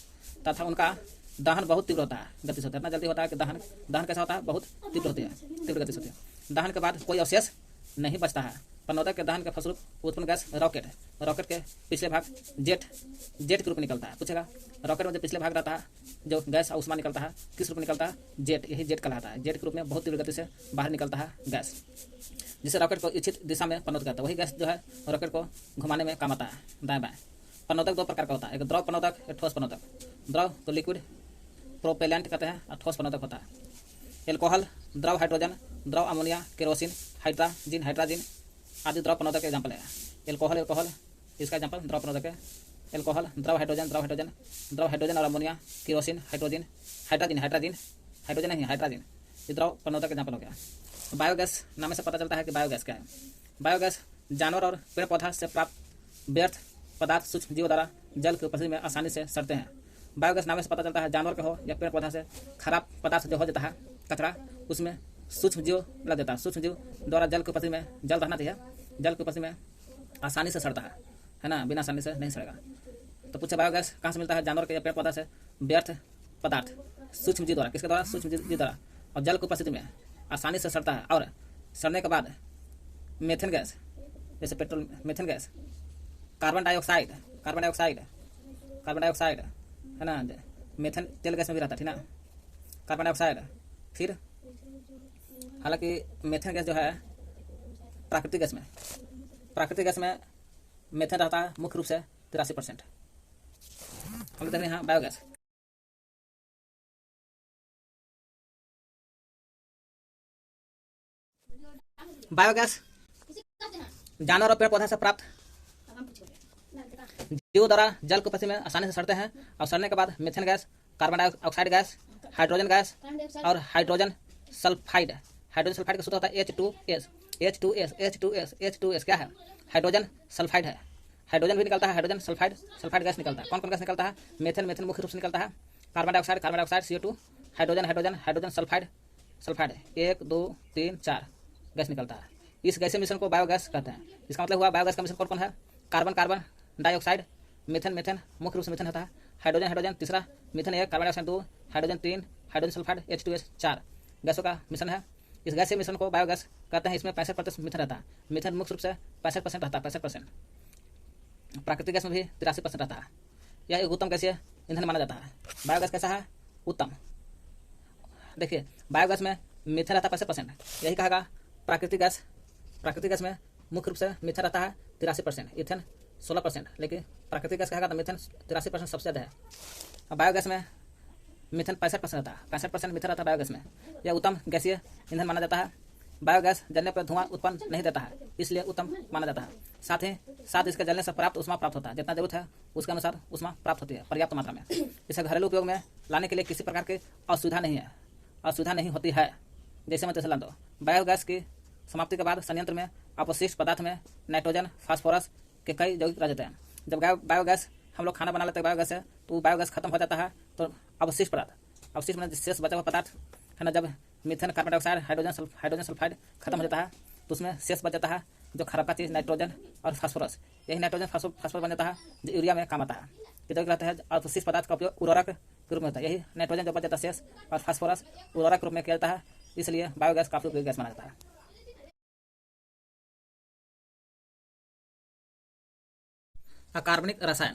तथा उनका दहन बहुत तीव्र होता है, गति से होता है, इतना जल्दी होता है कि दहन कैसा होता है, बहुत तीव्र होती है, तीव्र गति से होती है। दहन के बाद कोई अवशेष नहीं बचता है। प्रणोदक के दहन के फलस्वरूप उत्पन्न गैस रॉकेट के पिछले भाग जेट के रूप में निकलता है। पूछेगा रॉकेट में जो पिछले भाग रहता है, जो गैस और ऊष्मा निकलता है, किस रूप में निकलता है, जेट, यही जेट कहलाता है। जेट के रूप में बहुत तीव्र गति से बाहर निकलता है गैस, जिसे रॉकेट को इच्छित दिशा में प्रणोदक करता है। वही गैस जो है रॉकेट को घुमाने में काम आता है, दाएं बाएं। प्रणोदक 2 प्रकार का होता है, एक द्रव प्रणोदक, एक ठोस प्रणोदक। द्रव को लिक्विड प्रोपेलेंट कहते हैं और ठोस प्रणोदक होता है। एल्कोहल, द्रव हाइड्रोजन, द्रव अमोनिया, केरोसिन, हाइड्राजिन आदि द्रव प्रणोदक के एग्जाम्पल है। एल्कोहल इसका एग्जाम्पल द्रव प्रणोदक है। एल्कोहल, द्रव हाइड्रोजन और अमोनिया, केरोसिन, हाइड्रोजन नहीं, हाइड्राजिन, ये द्रव प्रणोदक का एग्जाम्पल हो गया। बायोगैस नाम से पता चलता है कि बायोगैस क्या है। बायोगैस जानवर और पेड़ पौधा से प्राप्त व्यर्थ पदार्थ सूक्ष्म जीवों द्वारा जल की उपस्थिति में आसानी से सड़ते हैं। बायोगैस नाम से पता चलता है जानवर के हो या पेड़ पौधा से खराब पदार्थ जो हो जाता है, कचरा, उसमें सूक्ष्म जीव लग जाता है। सूक्ष्म जीव द्वारा जल की उपस्थिति में, जल रहना चाहिए, जल की उपस्थिति में आसानी से सड़ता है ना, बिना आसानी से नहीं सड़ेगा। तो पूछे बायोगैस कहाँ से मिलता है, जानवर के या पेड़ पौधा से व्यर्थ पदार्थ सूक्ष्म जीव द्वारा, किसके द्वारा, सूक्ष्म जीव द्वारा, और जल की उपस्थिति में आसानी से सड़ता है। और सड़ने के बाद मेथेन गैस, जैसे petrol, methane gas, carbon dioxide है ना, मेथेन तेल गैस में भी रहता है, ठीक ना, कार्बन डाइऑक्साइड। फिर हालांकि मेथेन गैस जो है प्राकृतिक गैस में मेथेन रहता है मुख्य रूप से 83%। हम लोग देख रहे हैं यहाँ बायोगैस जानवर और पेड़ पौधे से प्राप्त जीवों द्वारा जल को पृथ्वी में आसानी से सड़ते हैं और सड़ने के बाद methane gas, carbon dioxide gas, hydrogen gas और हाइड्रोजन सल्फाइड का सूत्र होता है H2S क्या है? हाइड्रोजन सल्फाइड है। हाइड्रोजन भी निकलता है, हाइड्रोजन सल्फाइड गैस निकलता है। कौन कौन गैस निकलता है? मेथेन मुख्य रूप से निकलता है, carbon dioxide CO2, hydrogen sulphide 1 2 3 4 gas निकलता है। इस गैसीय मिश्रण को बायोगैस कहते हैं। इसका मतलब हुआ बायोगैस का मिश्रण कौन कौन है? कार्बन डाइऑक्साइड, मेथेन मुख्य रूप से मेथेन होता है, हाइड्रोजन तीसरा, methane 1, carbon dioxide 2, hydrogen 3, hydrogen sulphide H2S 4 गैसों का मिश्रण है। इस गैसीय मिश्रण को बायोगैस कहते हैं। इसमें 65% मीथेन रहता है। मीथेन मुख्य रूप से 65% रहता है, 65%। प्राकृतिक गैस में भी 83% रहता है। यह एक उत्तम गैसीय ईंधन माना जाता है। बायोगैस कैसा है? उत्तम। देखिए बायोगैस में मीथेन रहता है 65%, यही कहेगा। प्राकृतिक गैस में मुख्य रूप से मीथेन रहता है 83%, इथेन 16%, लेकिन प्राकृतिक गैस कहेगा तो मीथेन 83% सबसे ज़्यादा है। अब बायोगैस में मीथेन 65% रहता है, 65% मीथेन रहता है बायोगैस में। यह उत्तम गैसीय ईंधन माना जाता है। बायोगैस जलने पर धुआं उत्पन्न नहीं देता है, इसलिए उत्तम माना जाता है। साथ इसके जलने से प्राप्त ऊष्मा प्राप्त होता है, जितना जरूरत है उसके अनुसार ऊष्मा प्राप्त होती है पर्याप्त मात्रा में। इसे घरेलू उपयोग में लाने के लिए किसी प्रकार की असुविधा नहीं होती है। जैसे मैं ला दो, बायोगैस की समाप्ति के बाद संयंत्र में अपशिष्ट पदार्थ में नाइट्रोजन, फास्फोरस के कई यौगिक रह जाते हैं। जब बायोगैस हम लोग खाना बना लेते हैं बायोगैस से, तो बायोगैस खत्म हो जाता है, तो अवशिष्ट में शेष बचा हुआ पदार्थ है ना, जब methane, carbon dioxide, hydrogen sulphide खत्म हो जाता है, तो उसमें शेष बच जाता है जो खराब का चीज़ नाइट्रोजन और फास्फोरस। यही नाइट्रोजन फास्फोरस बन जाता है जो यूरिया में काम आता है। जो रहता है अवशिष्ट पदार्थ का उपयोग उर्वरक के रूप में होता है। यही नाइट्रोजन जो बच जाता है शेष और फास्फोरस उर्वरक के रूप में किया जाता है, इसलिए बायोगैस काफी उपयोगी गैस माना जाता है। अकार्बनिक रसायन